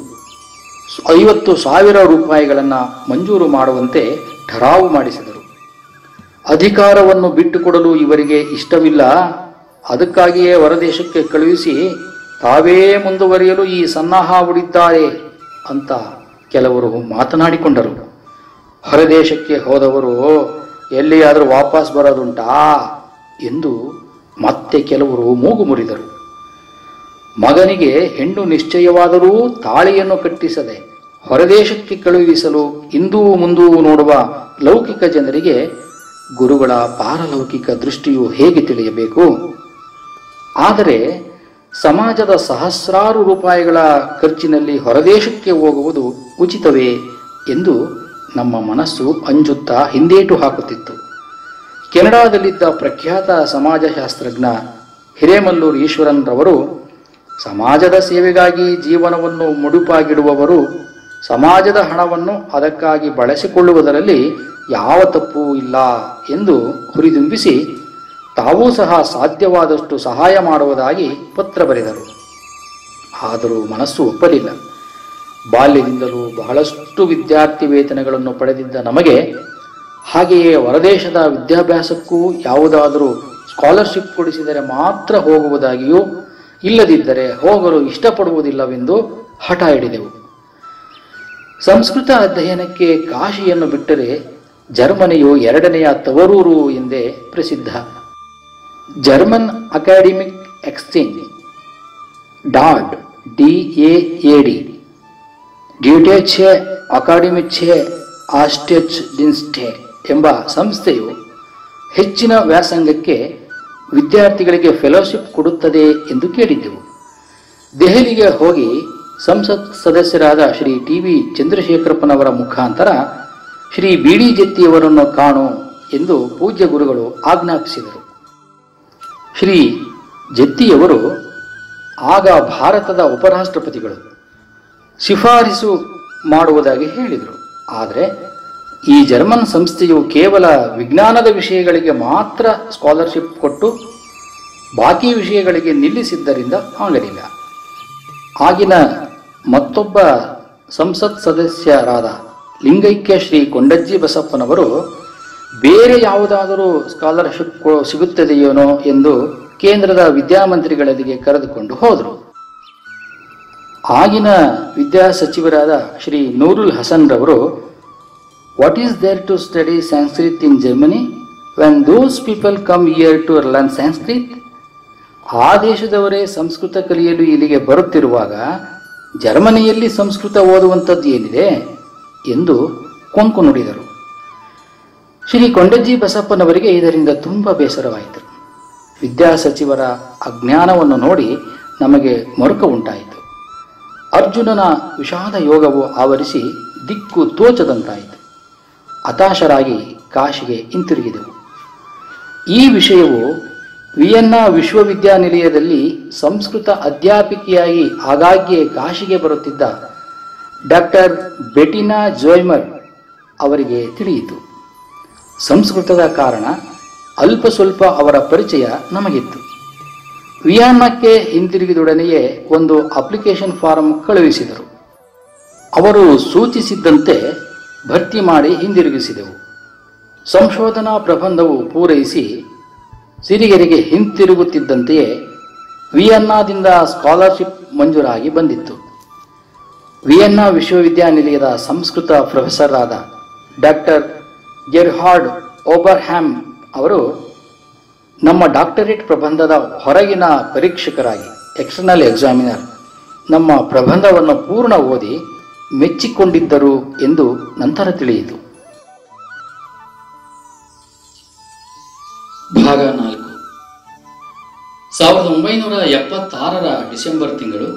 50,000 ರೂಪಾಯಿಗಳನ್ನು ಮಂಜೂರು ಮಾಡುವಂತೆ ಠರಾವು ಮಾಡಿಸಿದರು. ಅಧಿಕಾರವನ್ನು ಬಿಟ್ಟುಕೊಡಲು ಇವರಿಗೆ ಇಷ್ಟವಿಲ್ಲ, ಅದಕ್ಕಾಗಿಯೇ ಹೊರದೇಶಕ್ಕೆ ಕಳುಹಿಸಿ ತಾವೇ ಮುಂದುವರಿಯಲು ಈ ಸನ್ನಾಹ ಹೂಡಿದ್ದಾರೆ ಅಂತ ಕೆಲವರು ಮಾತನಾಡಿಕೊಂಡರು. ಹೊರದೇಶಕ್ಕೆ ಹೋದವರು ಎಲ್ಲಿಯಾದರೂ ವಾಪಸ್ ಬರೋದುಂಟಾ ಎಂದು ಮತ್ತೆ ಕೆಲವರು ಮೂಗು ಮುರಿದರು. ಮಗನಿಗೆ ಹೆಣ್ಣು ನಿಶ್ಚಯವಾದರೂ ತಾಳಿಯನ್ನು ಕಟ್ಟಿಸದೆ ಹೊರದೇಶಕ್ಕೆ ಕಳುಹಿಸಲು ಇಂದೂ ಮುಂದೂ ನೋಡುವ ಲೌಕಿಕ ಜನರಿಗೆ ಗುರುಗಳ ಪಾರಲೌಕಿಕ ದೃಷ್ಟಿಯು ಹೇಗೆ ತಿಳಿಯಬೇಕು? ಆದರೆ ಸಮಾಜದ ಸಹಸ್ರಾರು ರೂಪಾಯಿಗಳ ಖರ್ಚಿನಲ್ಲಿ ಹೊರದೇಶಕ್ಕೆ ಹೋಗುವುದು ಉಚಿತವೇ ಎಂದು ನಮ್ಮ ಮನಸ್ಸು ಅಂಜುತ್ತಾ ಹಿಂದೇಟು ಹಾಕುತ್ತಿತ್ತು. ಕೆನಡಾದಲ್ಲಿದ್ದ ಪ್ರಖ್ಯಾತ ಸಮಾಜಶಾಸ್ತ್ರಜ್ಞ ಹಿರೇಮಲ್ಲೂರು ಈಶ್ವರನ್ ರವರು, ಸಮಾಜದ ಸೇವೆಗಾಗಿ ಜೀವನವನ್ನು ಮುಡುಪಾಗಿಡುವವರು ಸಮಾಜದ ಹಣವನ್ನು ಅದಕ್ಕಾಗಿ ಬಳಸಿಕೊಳ್ಳುವುದರಲ್ಲಿ ಯಾವ ತಪ್ಪೂ ಇಲ್ಲ ಎಂದು ಹುರಿದುಂಬಿಸಿ ತಾವೂ ಸಹ ಸಾಧ್ಯವಾದಷ್ಟು ಸಹಾಯ ಮಾಡುವುದಾಗಿ ಪತ್ರ ಬರೆದರು. ಆದರೂ ಮನಸ್ಸು ಒಪ್ಪಲಿಲ್ಲ. ಬಾಲ್ಯದಿಂದಲೂ ಬಹಳಷ್ಟು ವಿದ್ಯಾರ್ಥಿ ವೇತನಗಳನ್ನು ಪಡೆದಿದ್ದ ನಮಗೆ ಹಾಗೆಯೇ ಹೊರದೇಶದ ವಿದ್ಯಾಭ್ಯಾಸಕ್ಕೂ ಯಾವುದಾದರೂ ಸ್ಕಾಲರ್ಶಿಪ್ ಕೊಡಿಸಿದರೆ ಮಾತ್ರ ಹೋಗುವುದಾಗಿಯೂ ಇಲ್ಲದಿದ್ದರೆ ಹೋಗಲು ಇಷ್ಟಪಡುವುದಿಲ್ಲವೆಂದು ಹಠ ಹಿಡಿದೆವು. ಸಂಸ್ಕೃತ ಅಧ್ಯಯನಕ್ಕೆ ಕಾಶಿಯನ್ನು ಬಿಟ್ಟರೆ ಜರ್ಮನಿಯು 2ನೆಯ ತವರೂರು ಎಂದೇ ಪ್ರಸಿದ್ಧ. ಜರ್ಮನ್ ಅಕಾಡೆಮಿಕ್ ಎಕ್ಸ್ಚೇಂಜ್ ಡಾಡ್ DAAD ಡ್ಯೂಟೆಚೆ ಅಕಾಡೆಮಿಚೆ ಆಸ್ಟೆಚ್ ಡಿನ್ಸ್ಟೆ ಎಂಬ ಸಂಸ್ಥೆಯು ಹೆಚ್ಚಿನ ವ್ಯಾಸಂಗಕ್ಕೆ ವಿದ್ಯಾರ್ಥಿಗಳಿಗೆ ಫೆಲೋಶಿಪ್ ಕೊಡುತ್ತದೆ ಎಂದು ಕೇಳಿದ್ದೆವು. ದೆಹಲಿಗೆ ಹೋಗಿ ಸಂಸತ್ ಸದಸ್ಯರಾದ ಶ್ರೀ TV ಚಂದ್ರಶೇಖರಪ್ಪನವರ ಮುಖಾಂತರ ಶ್ರೀ BD ಜತ್ತಿಯವರನ್ನು ಕಾಣು ಎಂದು ಪೂಜ್ಯ ಗುರುಗಳು ಆಜ್ಞಾಪಿಸಿದರು. ಶ್ರೀ ಜತ್ತಿಯವರು ಆಗ ಭಾರತದ ಉಪರಾಷ್ಟ್ರಪತಿಗಳು. ಶಿಫಾರಸು ಮಾಡುವುದಾಗಿ ಹೇಳಿದರು. ಆದರೆ ಈ ಜರ್ಮನ್ ಸಂಸ್ಥೆಯು ಕೇವಲ ವಿಜ್ಞಾನದ ವಿಷಯಗಳಿಗೆ ಮಾತ್ರ ಸ್ಕಾಲರ್ಶಿಪ್ ಕೊಟ್ಟು ಬಾಕಿ ವಿಷಯಗಳಿಗೆ ನಿಲ್ಲಿಸಿದ್ದರಿಂದ ಆಗಲಿಲ್ಲ. ಆಗಿನ ಮತ್ತೊಬ್ಬ ಸಂಸತ್ ಸದಸ್ಯರಾದ ಲಿಂಗೈಕ್ಯ ಶ್ರೀ ಕೊಂಡಜ್ಜಿ ಬಸಪ್ಪನವರು ಬೇರೆ ಯಾವುದಾದರೂ ಸ್ಕಾಲರ್ಶಿಪ್ ಸಿಗುತ್ತದೆಯೇನೋ ಎಂದು ಕೇಂದ್ರದ ವಿದ್ಯಾಮಂತ್ರಿಗಳಿಗೆ ಕರೆದುಕೊಂಡು ಹೋದರು. ಆಗಿನ ವಿದ್ಯಾಸಚಿವರಾದ ಶ್ರೀ ನೂರುಲ್ ಹಸನ್ ರವರು, what is there to study Sanskrit in Germany when those people come here to learn Sanskrit? ಆ ದೇಶದವರೇ ಸಂಸ್ಕೃತ ಕಲಿಯಲು ಇಲ್ಲಿಗೆ ಬರುತ್ತಿರುವಾಗ ಜರ್ಮನಿಯಲ್ಲಿ ಸಂಸ್ಕೃತ ಓದುವಂಥದ್ದು ಏನಿದೆ ಎಂದು ಕೊಂಕು ನುಡಿದರು. ಶ್ರೀ ಕೊಂಡಜ್ಜಿ ಬಸಪ್ಪನವರಿಗೆ ಇದರಿಂದ ತುಂಬ ಬೇಸರವಾಯಿತು. ವಿದ್ಯಾಸಚಿವರ ಅಜ್ಞಾನವನ್ನು ನೋಡಿ ನಮಗೆ ಮರುಕ ಉಂಟಾಯಿತು. ಅರ್ಜುನನ ವಿಷಾದ ಯೋಗವು ಆವರಿಸಿ ದಿಕ್ಕು ತೋಚದಂತಾಯಿತು. ಹತಾಶರಾಗಿ ಕಾಶಿಗೆ ಹಿಂತಿರುಗಿದೆವು. ಈ ವಿಷಯವು ವಿಯೆನ್ನಾ ವಿಶ್ವವಿದ್ಯಾನಿಲಯದಲ್ಲಿ ಸಂಸ್ಕೃತ ಅಧ್ಯಾಪಿಕೆಯಾಗಿ ಆಗಾಗ್ಗೆ ಕಾಶಿಗೆ ಬರುತ್ತಿದ್ದ ಡಾಕ್ಟರ್ ಬೆಟಿನಾ ಜೋಯ್ಮರ್ ಅವರಿಗೆ ತಿಳಿಯಿತು. ಸಂಸ್ಕೃತದ ಕಾರಣ ಅಲ್ಪ ಸ್ವಲ್ಪ ಅವರ ಪರಿಚಯ ನಮಗಿತ್ತು. ವಿಯೆನ್ನಾಕ್ಕೆ ಹಿಂತಿರುಗಿದೊಡನೆಯೇ ಒಂದು ಅಪ್ಲಿಕೇಶನ್ ಫಾರಂ ಕಳುಹಿಸಿದರು. ಅವರು ಸೂಚಿಸಿದ್ದಂತೆ ಭರ್ತಿ ಮಾಡಿ ಹಿಂದಿರುಗಿಸಿದೆವು. ಸಂಶೋಧನಾ ಪ್ರಬಂಧವು ಪೂರೈಸಿ ಸಿರಿಗೆರೆಗೆ ಹಿಂತಿರುಗುತ್ತಿದ್ದಂತೆಯೇ ವಿಯೆನ್ನಾದಿಂದ ಸ್ಕಾಲರ್ಶಿಪ್ ಮಂಜೂರಾಗಿ ಬಂದಿತ್ತು. ವಿಯೆನ್ನಾ ವಿಶ್ವವಿದ್ಯಾನಿಲಯದ ಸಂಸ್ಕೃತ ಪ್ರೊಫೆಸರ್ ಆದ ಡಾಕ್ಟರ್ ಗೆರ್ಹಾರ್ಡ್ ಓಬರ್ಹ್ಯಾಮ್ ಅವರು ನಮ್ಮ ಡಾಕ್ಟರೇಟ್ ಪ್ರಬಂಧದ ಹೊರಗಿನ ಪರೀಕ್ಷಕರಾಗಿ ಎಕ್ಸ್ಟರ್ನಲ್ ಎಕ್ಸಾಮಿನರ್ ನಮ್ಮ ಪ್ರಬಂಧವನ್ನು ಪೂರ್ಣ ಓದಿ ಮೆಚ್ಚಿಕೊಂಡಿದ್ದರು ಎಂದು ನಂತರ ತಿಳಿಯಿತು. ಭಾಗ 4. 1976 ಡಿಸೆಂಬರ್ ತಿಂಗಳು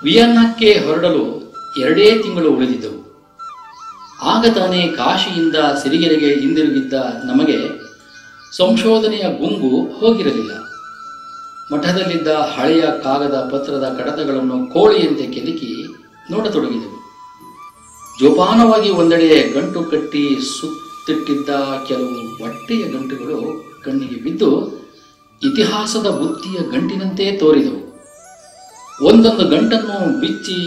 ವಿಯೆನ್ನಾಕ್ಕೆ ಹೊರಡಲು 2 ತಿಂಗಳು ಉಳಿದಿದ್ದವು. ಆಗ ತಾನೇ ಕಾಶಿಯಿಂದ ಸಿರಿಗೆರೆಗೆ ಹಿಂದಿರುಗಿದ್ದ ನಮಗೆ ಸಂಶೋಧನೆಯ ಗುಂಗು ಹೋಗಿರಲಿಲ್ಲ. ಮಠದಲ್ಲಿದ್ದ ಹಳೆಯ ಕಾಗದ ಪತ್ರದ ಕಡತಗಳನ್ನು ಕೋಳಿಯಂತೆ ಕೆದಕಿ ನೋಡತೊಡಗಿದೆವು. ಜೋಪಾನವಾಗಿ ಒಂದೆಡೆ ಗಂಟು ಕಟ್ಟಿ ಸುತ್ತಿಟ್ಟಿದ್ದ ಕೆಲವು ಬಟ್ಟೆಯ ಗಂಟುಗಳು ಕಣ್ಣಿಗೆ ಬಿದ್ದು ಇತಿಹಾಸದ ಬುತ್ತಿಯ ಗಂಟಿನಂತೆ ತೋರಿದವು. ಒಂದೊಂದು ಗಂಟನ್ನು ಬಿಚ್ಚಿ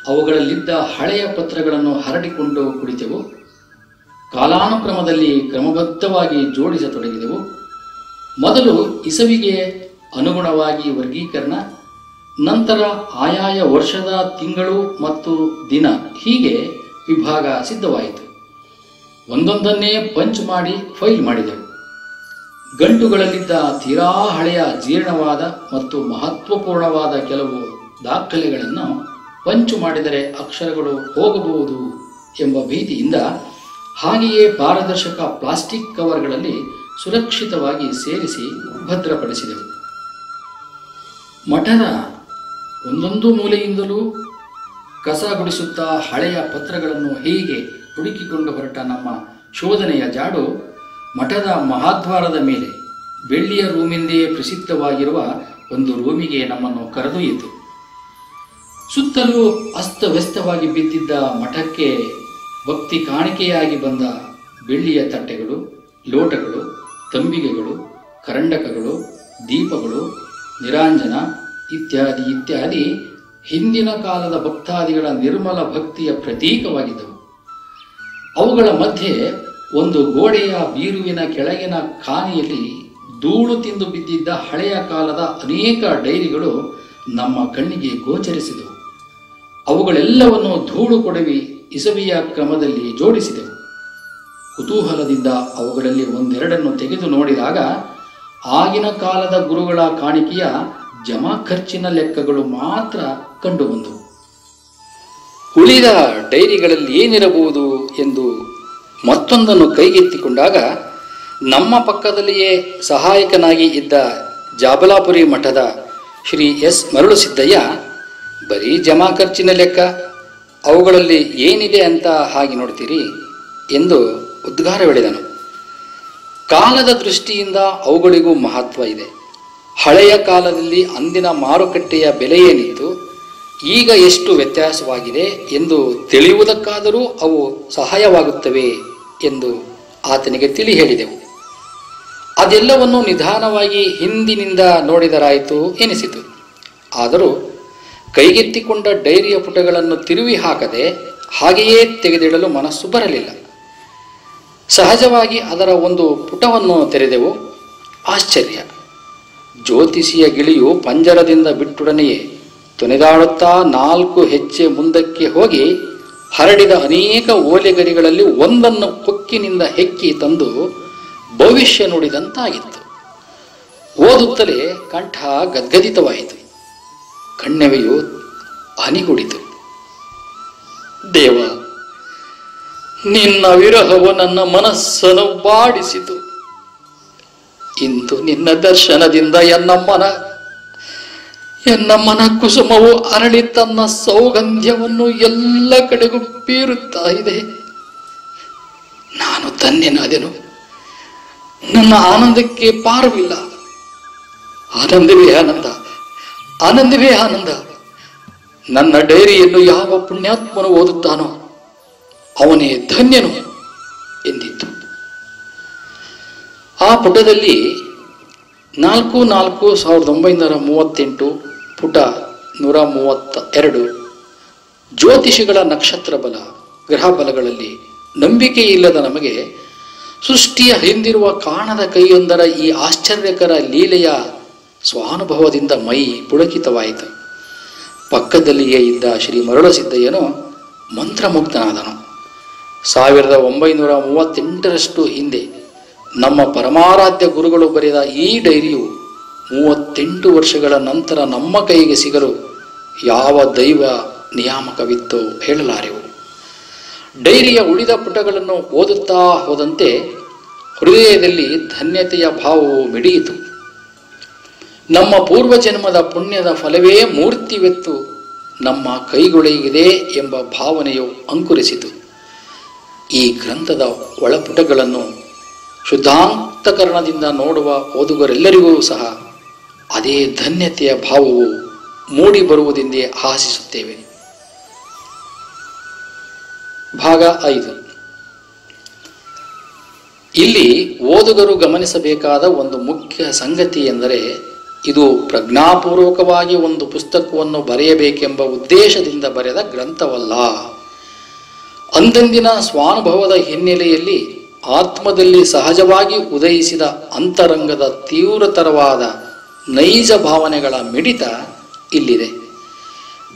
ಅವುಗಳಲ್ಲಿದ್ದ ಹಳೆಯ ಪತ್ರಗಳನ್ನು ಹರಡಿಕೊಂಡು ಕುಳಿತೆವು. ಕಾಲಾನುಕ್ರಮದಲ್ಲಿ ಕ್ರಮಬದ್ಧವಾಗಿ ಜೋಡಿಸತೊಡಗಿದೆವು. ಮೊದಲು ಇಸವಿಗೆ ಅನುಗುಣವಾಗಿ ವರ್ಗೀಕರಣ, ನಂತರ ಆಯಾಯ ವರ್ಷದ ತಿಂಗಳು ಮತ್ತು ದಿನ, ಹೀಗೆ ವಿಭಾಗ ಸಿದ್ಧವಾಯಿತು. ಒಂದೊಂದನ್ನೇ ಪಂಚ್ ಮಾಡಿ ಫೈಲ್ ಮಾಡಿದೆವು. ಗಂಟುಗಳಲ್ಲಿದ್ದ ತೀರಾ ಹಳೆಯ ಜೀರ್ಣವಾದ ಮತ್ತು ಮಹತ್ವಪೂರ್ಣವಾದ ಕೆಲವು ದಾಖಲೆಗಳನ್ನು ಪಂಚು ಮಾಡಿದರೆ ಅಕ್ಷರಗಳು ಹೋಗಬಹುದು ಎಂಬ ಭೀತಿಯಿಂದ ಹಾಗೆಯೇ ಪಾರದರ್ಶಕ ಪ್ಲಾಸ್ಟಿಕ್ ಕವರ್ಗಳಲ್ಲಿ ಸುರಕ್ಷಿತವಾಗಿ ಸೇರಿಸಿ ಭದ್ರಪಡಿಸಿದೆವು. ಮಠದ ಒಂದೊಂದು ಮೂಲೆಯಿಂದಲೂ ಕಸ ಗುಡಿಸುತ್ತಾ ಹಳೆಯ ಪತ್ರಗಳನ್ನು ಹೀಗೆ ಹುಡುಕಿಕೊಂಡು ಹೊರಟ ನಮ್ಮ ಶೋಧನೆಯ ಜಾಡು ಮಠದ ಮಹಾದ್ವಾರದ ಮೇಲೆ ಬೆಳ್ಳಿಯ ರೂಮೆಂದೇ ಪ್ರಸಿದ್ಧವಾಗಿರುವ ಒಂದು ರೂಮಿಗೆ ನಮ್ಮನ್ನು ಕರೆದೊಯ್ಯಿತು. ಸುತ್ತಲೂ ಅಸ್ತವ್ಯಸ್ತವಾಗಿ ಬಿದ್ದಿದ್ದ ಮಠಕ್ಕೆ ಭಕ್ತಿ ಕಾಣಿಕೆಯಾಗಿ ಬಂದ ಬೆಳ್ಳಿಯ ತಟ್ಟೆಗಳು, ಲೋಟಗಳು, ತಂಬಿಗೆಗಳು, ಕರಂಡಕಗಳು, ದೀಪಗಳು, ನಿರಾಂಜನ ಇತ್ಯಾದಿ ಇತ್ಯಾದಿ ಹಿಂದಿನ ಕಾಲದ ಭಕ್ತಾದಿಗಳ ನಿರ್ಮಲ ಭಕ್ತಿಯ ಪ್ರತೀಕವಾಗಿದ್ದವು. ಅವುಗಳ ಮಧ್ಯೆ ಒಂದು ಗೋಡೆಯ ಬೀರುವಿನ ಕೆಳಗಿನ ಖಾನಿಯಲ್ಲಿ ಧೂಳು ತಿಂದು ಬಿದ್ದಿದ್ದ ಹಳೆಯ ಕಾಲದ ಅನೇಕ ಡೈರಿಗಳು ನಮ್ಮ ಕಣ್ಣಿಗೆ ಗೋಚರಿಸಿದವು. ಅವುಗಳೆಲ್ಲವನ್ನು ಧೂಳು ಕೊಡವಿ ಇಸವಿಯ ಕ್ರಮದಲ್ಲಿ ಜೋಡಿಸಿದೆವು. ಕುತೂಹಲದಿಂದ ಅವುಗಳಲ್ಲಿ ಒಂದೆರಡನ್ನು ತೆಗೆದು ನೋಡಿದಾಗ ಆಗಿನ ಕಾಲದ ಗುರುಗಳ ಕಾಣಿಕೆಯ ಜಮಾ ಖರ್ಚಿನ ಲೆಕ್ಕಗಳು ಮಾತ್ರ ಕಂಡುಬಂದವು. ಉಳಿದ ಡೈರಿಗಳಲ್ಲಿ ಏನಿರಬಹುದು ಎಂದು ಮತ್ತೊಂದನ್ನು ಕೈಗೆತ್ತಿಕೊಂಡಾಗ ನಮ್ಮ ಪಕ್ಕದಲ್ಲಿಯೇ ಸಹಾಯಕನಾಗಿ ಇದ್ದ ಜಾಬಲಾಪುರಿ ಮಠದ ಶ್ರೀ ಎಸ್ ಮರಳುಸಿದ್ದಯ್ಯ, ಬರೀ ಜಮಾ ಖರ್ಚಿನ ಲೆಕ್ಕ, ಅವುಗಳಲ್ಲಿ ಏನಿದೆ ಅಂತ ಹಾಗೆ ನೋಡ್ತೀರಿ ಎಂದು ಉದ್ಗಾರವೆಳೆದನು. ಕಾಲದ ದೃಷ್ಟಿಯಿಂದ ಅವುಗಳಿಗೂ ಮಹತ್ವ ಇದೆ. ಹಳೆಯ ಕಾಲದಲ್ಲಿ ಅಂದಿನ ಮಾರುಕಟ್ಟೆಯ ಬೆಲೆ ಏನಿತ್ತು, ಈಗ ಎಷ್ಟು ವ್ಯತ್ಯಾಸವಾಗಿದೆ ಎಂದು ತಿಳಿಯುವುದಕ್ಕಾದರೂ ಅವು ಸಹಾಯವಾಗುತ್ತವೆ ಎಂದು ಆತನಿಗೆ ತಿಳಿ ಹೇಳಿದೆವು. ಅದೆಲ್ಲವನ್ನು ನಿಧಾನವಾಗಿ ಹಿಂದಿನಿಂದ ನೋಡಿದರಾಯಿತು ಎನಿಸಿತು. ಆದರೂ ಕೈಗೆತ್ತಿಕೊಂಡ ಡೈರಿಯ ಪುಟಗಳನ್ನು ತಿರುವಿ ಹಾಕದೆ ಹಾಗೆಯೇ ತೆಗೆದಿಡಲು ಮನಸ್ಸು ಬರಲಿಲ್ಲ. ಸಹಜವಾಗಿ ಅದರ ಒಂದು ಪುಟವನ್ನು ತೆರೆದೆವು. ಆಶ್ಚರ್ಯ! ಜ್ಯೋತಿಷಿಯ ಗಿಳಿಯು ಪಂಜರದಿಂದ ಬಿಟ್ಟೊಡನೆಯೇ ತೊನೆದಾಡುತ್ತಾ 4 ಹೆಜ್ಜೆ ಮುಂದಕ್ಕೆ ಹೋಗಿ ಹರಡಿದ ಅನೇಕ ಓಲೆಗರಿಗಳಲ್ಲಿ ಒಂದನ್ನು ಕೊಕ್ಕಿನಿಂದ ಹೆಕ್ಕಿ ತಂದು ಭವಿಷ್ಯ ನುಡಿದಂತಾಗಿತ್ತು. ಓದುತ್ತಲೇ ಕಂಠ ಗದ್ಗದಿತವಾಯಿತು, ಕಣ್ಣೆವೆಯು ಹನಿಗುಡಿತು. ದೇವ, ನಿನ್ನ ವಿರಹವು ನನ್ನ ಮನಸ್ಸನ್ನು ಬಾಡಿಸಿತು. ಇಂದು ನಿನ್ನ ದರ್ಶನದಿಂದ ಎನ್ನ ಮನ ಕುಸುಮವು ಅರಳಿ ತನ್ನ ಸೌಗಂಧ್ಯವನ್ನು ಎಲ್ಲ ಕಡೆಗೂ ಬೀರುತ್ತಾ ಇದೆ. ನಾನು ಧನ್ಯನಾದೆನು. ನನ್ನ ಆನಂದಕ್ಕೆ ಪಾರವಿಲ್ಲ. ಆನಂದವೇ ಆನಂದ, ಆನಂದವೇ ಆನಂದ. ನನ್ನ ಡೈರಿಯನ್ನು ಯಾವ ಪುಣ್ಯಾತ್ಮನು ಓದುತ್ತಾನೋ ಅವನೇ ಧನ್ಯನು ಎಂದಿತ್ತು. ಆ ಪುಟದಲ್ಲಿ 4/4/1938 ಪುಟ 132 ಜ್ಯೋತಿಷಿಗಳ ನಕ್ಷತ್ರ ಬಲ, ಗ್ರಹ ಬಲಗಳಲ್ಲಿ ನಂಬಿಕೆ ಇಲ್ಲದ ನಮಗೆ ಸೃಷ್ಟಿಯ ಹಿಂದಿರುವ ಕಾಣದ ಕೈಯೊಂದರ ಈ ಆಶ್ಚರ್ಯಕರ ಲೀಲೆಯ ಸ್ವಾನುಭವದಿಂದ ಮೈ ಪುಳಕಿತವಾಯಿತು. ಪಕ್ಕದಲ್ಲಿಯೇ ಇದ್ದ ಶ್ರೀ ಮರುಳಸಿದ್ದಯ್ಯನು ಮಂತ್ರಮುಗ್ಧನಾದನು. 1938ರಷ್ಟು ಹಿಂದೆ ನಮ್ಮ ಪರಮಾರಾಧ್ಯ ಗುರುಗಳು ಬರೆದ ಈ ಡೈರಿಯು 38 ವರ್ಷಗಳ ನಂತರ ನಮ್ಮ ಕೈಗೆ ಸಿಗಲು ಯಾವ ದೈವ ನಿಯಾಮಕವಿತ್ತೋ ಹೇಳಲಾರೆವು. ಡೈರಿಯ ಉಳಿದ ಪುಟಗಳನ್ನು ಓದುತ್ತಾ ಹೋದಂತೆ ಹೃದಯದಲ್ಲಿ ಧನ್ಯತೆಯ ಭಾವವು ಮಿಡಿಯಿತು. ನಮ್ಮ ಪೂರ್ವಜನ್ಮದ ಪುಣ್ಯದ ಫಲವೇ ಮೂರ್ತಿವೆತ್ತು ನಮ್ಮ ಕೈಗೊಳಗಿದೆ ಎಂಬ ಭಾವನೆಯು ಅಂಕುರಿಸಿತು. ಈ ಗ್ರಂಥದ ಒಳಪುಟಗಳನ್ನು ಶುದ್ಧಾಂತಕರಣದಿಂದ ನೋಡುವ ಓದುಗರೆಲ್ಲರಿಗೂ ಸಹ ಅದೇ ಧನ್ಯತೆಯ ಭಾವವು ಮೂಡಿ ಬರುವುದೆಂದೇ ಆಶಿಸುತ್ತೇವೆ. ಭಾಗ 5. ಇಲ್ಲಿ ಓದುಗರು ಗಮನಿಸಬೇಕಾದ ಒಂದು ಮುಖ್ಯ ಸಂಗತಿ ಎಂದರೆ, ಇದು ಪ್ರಜ್ಞಾಪೂರ್ವಕವಾಗಿ ಒಂದು ಪುಸ್ತಕವನ್ನು ಬರೆಯಬೇಕೆಂಬ ಉದ್ದೇಶದಿಂದ ಬರೆದ ಗ್ರಂಥವಲ್ಲ. ಅಂದಂದಿನ ಸ್ವಾನುಭವದ ಹಿನ್ನೆಲೆಯಲ್ಲಿ ಆತ್ಮದಲ್ಲಿ ಸಹಜವಾಗಿ ಉದಯಿಸಿದ ಅಂತರಂಗದ ತೀವ್ರತರವಾದ ನೈಜ ಭಾವನೆಗಳ ಮಿಡಿತ ಇಲ್ಲಿದೆ.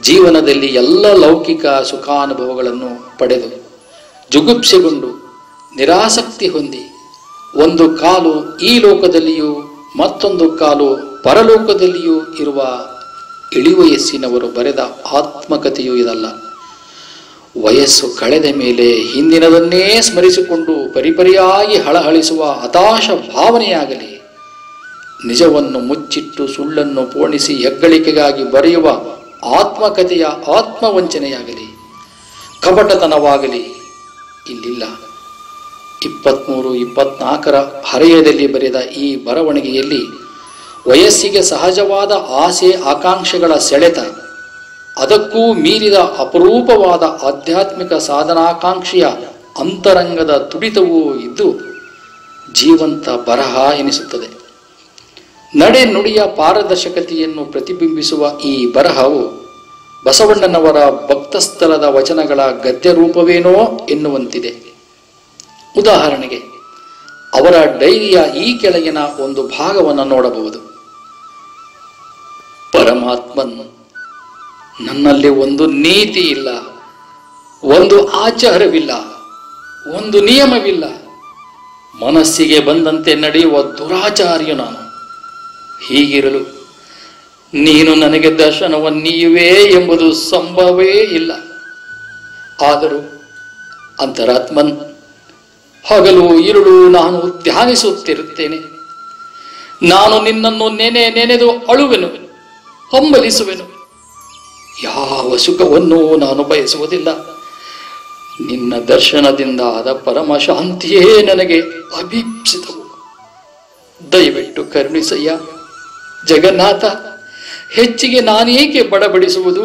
ಜೀವನದಲ್ಲಿ ಎಲ್ಲ ಲೌಕಿಕ ಸುಖಾನುಭವಗಳನ್ನು ಪಡೆದು ಜುಗುಪ್ಸೆಗೊಂಡು ನಿರಾಸಕ್ತಿ ಹೊಂದಿ ಒಂದು ಕಾಲು ಈ ಲೋಕದಲ್ಲಿಯೂ ಮತ್ತೊಂದು ಕಾಲು ಪರಲೋಕದಲ್ಲಿಯೂ ಇರುವ ಇಳಿವಯಸ್ಸಿನವರು ಬರೆದ ಆತ್ಮಕಥೆಯೂ ಇದಲ್ಲ. ವಯಸ್ಸು ಕಳೆದ ಮೇಲೆ ಹಿಂದಿನದನ್ನೇ ಸ್ಮರಿಸಿಕೊಂಡು ಪರಿಪರಿಯಾಗಿ ಹಳಹಳಿಸುವ ಹತಾಶ ಭಾವನೆಯಾಗಲಿ, ನಿಜವನ್ನು ಮುಚ್ಚಿಟ್ಟು ಸುಳ್ಳನ್ನು ಪೋಣಿಸಿ ಹೆಗ್ಗಳಿಕೆಗಾಗಿ ಬರೆಯುವ ಆತ್ಮಕಥೆಯ ಆತ್ಮವಂಚನೆಯಾಗಲಿ, ಕಪಟತನವಾಗಲಿ ಇಲ್ಲಿಲ್ಲ. 23-24ರ ಹರೆಯದಲ್ಲಿ ಬರೆದ ಈ ಬರವಣಿಗೆಯಲ್ಲಿ ವಯಸ್ಸಿಗೆ ಸಹಜವಾದ ಆಸೆ ಆಕಾಂಕ್ಷೆಗಳ ಸೆಳೆತ, ಅದಕ್ಕೂ ಮೀರಿದ ಅಪರೂಪವಾದ ಆಧ್ಯಾತ್ಮಿಕ ಸಾಧನಾಕಾಂಕ್ಷೆಯ ಅಂತರಂಗದ ತುಡಿತವೂ ಇದ್ದು ಜೀವಂತ ಬರಹ ಎನಿಸುತ್ತದೆ. ನಡೆ ನುಡಿಯ ಪಾರದರ್ಶಕತೆಯನ್ನು ಪ್ರತಿಬಿಂಬಿಸುವ ಈ ಬರಹವು ಬಸವಣ್ಣನವರ ಭಕ್ತಸ್ಥಲದ ವಚನಗಳ ಗದ್ಯ ರೂಪವೇನೋ ಎನ್ನುವಂತಿದೆ. ಉದಾಹರಣೆಗೆ ಅವರ ಡೈರಿಯ ಈ ಕೆಳಗಿನ ಒಂದು ಭಾಗವನ್ನು ನೋಡಬಹುದು. ಪರಮಾತ್ಮನ್ ನನ್ನಲ್ಲಿ ಒಂದು ನೀತಿ ಇಲ್ಲ, ಒಂದು ಆಚಾರವಿಲ್ಲ, ಒಂದು ನಿಯಮವಿಲ್ಲ. ಮನಸ್ಸಿಗೆ ಬಂದಂತೆ ನಡೆಯುವ ದುರಾಚಾರ್ಯ ನಾನು. ಹೀಗಿರಲು ನೀನು ನನಗೆ ದರ್ಶನವನ್ನೀಯುವೆ ಎಂಬುದು ಸಂಭವವೇ ಇಲ್ಲ. ಆದರೂ ಅಂತರಾತ್ಮನ್ ಹಗಲು ಇರುಳು ನಾನು ಧ್ಯಾನಿಸುತ್ತಿರುತ್ತೇನೆ. ನಾನು ನಿನ್ನನ್ನು ನೆನೆದು ಅಳುವೆನು, ಹಂಬಲಿಸುವೆನು. ಯಾವ ಸುಖವನ್ನೂ ನಾನು ಬಯಸುವುದಿಲ್ಲ. ನಿನ್ನ ದರ್ಶನದಿಂದ ಆದ ಪರಮ ಶಾಂತಿಯೇ ನನಗೆ ಅಭೀಪ್ಸಿತವು. ದಯವಿಟ್ಟು ಕರುಣಿಸಯ್ಯ ಜಗನ್ನಾಥ. ಹೆಚ್ಚಿಗೆ ನಾನೇಕೆ ಬಡಬಡಿಸುವುದು?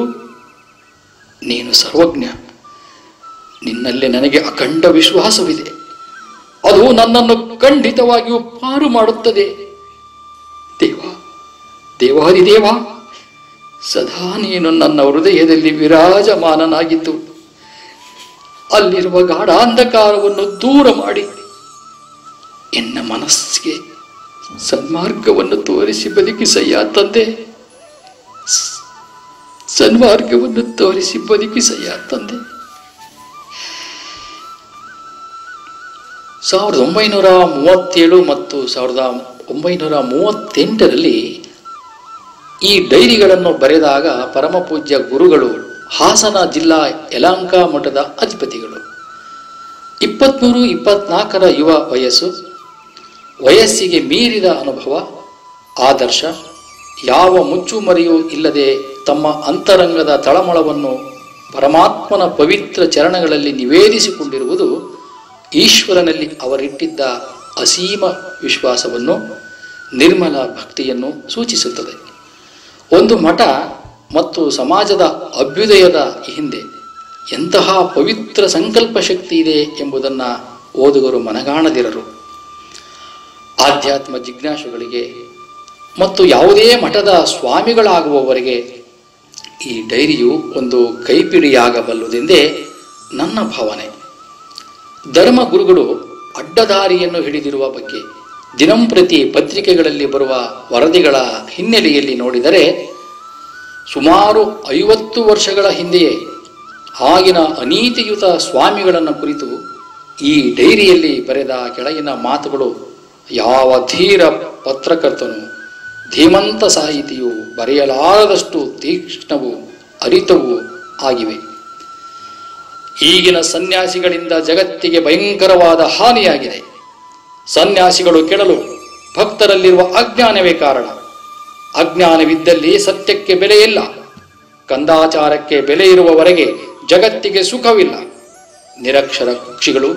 ನೀನು ಸರ್ವಜ್ಞ. ನಿನ್ನಲ್ಲಿ ನನಗೆ ಅಖಂಡ ವಿಶ್ವಾಸವಿದೆ. ಅದು ನನ್ನನ್ನು ಖಂಡಿತವಾಗಿಯೂ ಪಾರು ಮಾಡುತ್ತದೆ. ದೇವಾದಿದೇವ, ಸದಾ ನೀನು ನನ್ನ ಹೃದಯದಲ್ಲಿ ವಿರಾಜಮಾನನಾಗಿದ್ದು ಅಲ್ಲಿರುವ ಗಾಢಾಂಧಕಾರವನ್ನು ದೂರ ಮಾಡಿ ಎನ್ನ ಮನಸ್ಸಿಗೆ ಸನ್ಮಾರ್ಗವನ್ನು ತೋರಿಸಿ ಬದುಕಿಸಯ್ಯ ತಂದೆ. ಸನ್ಮಾರ್ಗವನ್ನು ತೋರಿಸಿ ಬದುಕಿಸಯ್ಯ ತಂದೆ. 1937 ಮತ್ತು 1938ರಲ್ಲಿ ಈ ಡೈರಿಗಳನ್ನು ಬರೆದಾಗ ಪರಮಪೂಜ್ಯ ಗುರುಗಳು ಹಾಸನ ಜಿಲ್ಲಾ ಯಲಹಂಕ ಮಠದ ಅಧಿಪತಿಗಳು. 23-24ರ ಯುವ ವಯಸ್ಸು, ವಯಸ್ಸಿಗೆ ಮೀರಿದ ಅನುಭವ, ಆದರ್ಶ, ಯಾವ ಮುಚ್ಚುಮರೆಯೂ ಇಲ್ಲದೆ ತಮ್ಮ ಅಂತರಂಗದ ತಳಮಳವನ್ನು ಪರಮಾತ್ಮನ ಪವಿತ್ರ ಚರಣಗಳಲ್ಲಿ ನಿವೇದಿಸಿಕೊಂಡಿರುವುದು ಈಶ್ವರನಲ್ಲಿ ಅವರಿಟ್ಟಿದ್ದ ಅಸೀಮ ವಿಶ್ವಾಸವನ್ನು, ನಿರ್ಮಲ ಭಕ್ತಿಯನ್ನು ಸೂಚಿಸುತ್ತದೆ. ಒಂದು ಮಠ ಮತ್ತು ಸಮಾಜದ ಅಭ್ಯುದಯದ ಹಿಂದೆ ಎಂತಹ ಪವಿತ್ರ ಸಂಕಲ್ಪ ಶಕ್ತಿ ಇದೆ ಎಂಬುದನ್ನು ಓದುಗರು ಮನಗಾಣದಿರರು. ಆಧ್ಯಾತ್ಮ ಜಿಜ್ಞಾಸುಗಳಿಗೆ ಮತ್ತು ಯಾವುದೇ ಮಠದ ಸ್ವಾಮಿಗಳಾಗುವವರಿಗೆ ಈ ಡೈರಿಯು ಒಂದು ಕೈಪಿಡಿಯಾಗಬಲ್ಲುದೆಂದೇ ನನ್ನ ಭಾವನೆ. ಧರ್ಮಗುರುಗಳು ಅಡ್ಡದಾರಿಯನ್ನು ಹಿಡಿದಿರುವ ಬಗ್ಗೆ ದಿನಂಪ್ರತಿ ಪತ್ರಿಕೆಗಳಲ್ಲಿ ಬರುವ ವರದಿಗಳ ಹಿನ್ನೆಲೆಯಲ್ಲಿ ನೋಡಿದರೆ ಸುಮಾರು 50 ವರ್ಷಗಳ ಹಿಂದೆಯೇ ಆಗಿನ ಅನೀತಿಯುತ ಸ್ವಾಮಿಗಳನ್ನು ಕುರಿತು ಈ ಡೈರಿಯಲ್ಲಿ ಬರೆದ ಕೆಳಗಿನ ಮಾತುಗಳು ಯಾವ ಧೀರ ಪತ್ರಕರ್ತನು, ಧೀಮಂತ ಸಾಹಿತಿಯು ಬರೆಯಲಾರದಷ್ಟು ತೀಕ್ಷ್ಣವೂ ಅರಿತವೂ ಆಗಿವೆ. ಈಗಿನ ಸನ್ಯಾಸಿಗಳಿಂದ ಜಗತ್ತಿಗೆ ಭಯಂಕರವಾದ ಹಾನಿಯಾಗಿದೆ. ಸನ್ಯಾಸಿಗಳು ಕೆಡಲು ಭಕ್ತರಲ್ಲಿರುವ ಅಜ್ಞಾನವೇ ಕಾರಣ. ಅಜ್ಞಾನವಿದ್ದಲ್ಲಿ ಸತ್ಯಕ್ಕೆ ಬೆಲೆ ಇಲ್ಲ. ಕಂದಾಚಾರಕ್ಕೆ ಬೆಲೆ ಇರುವವರೆಗೆ ಜಗತ್ತಿಗೆ ಸುಖವಿಲ್ಲ. ನಿರಕ್ಷರ ಕುಕ್ಷಿಗಳು,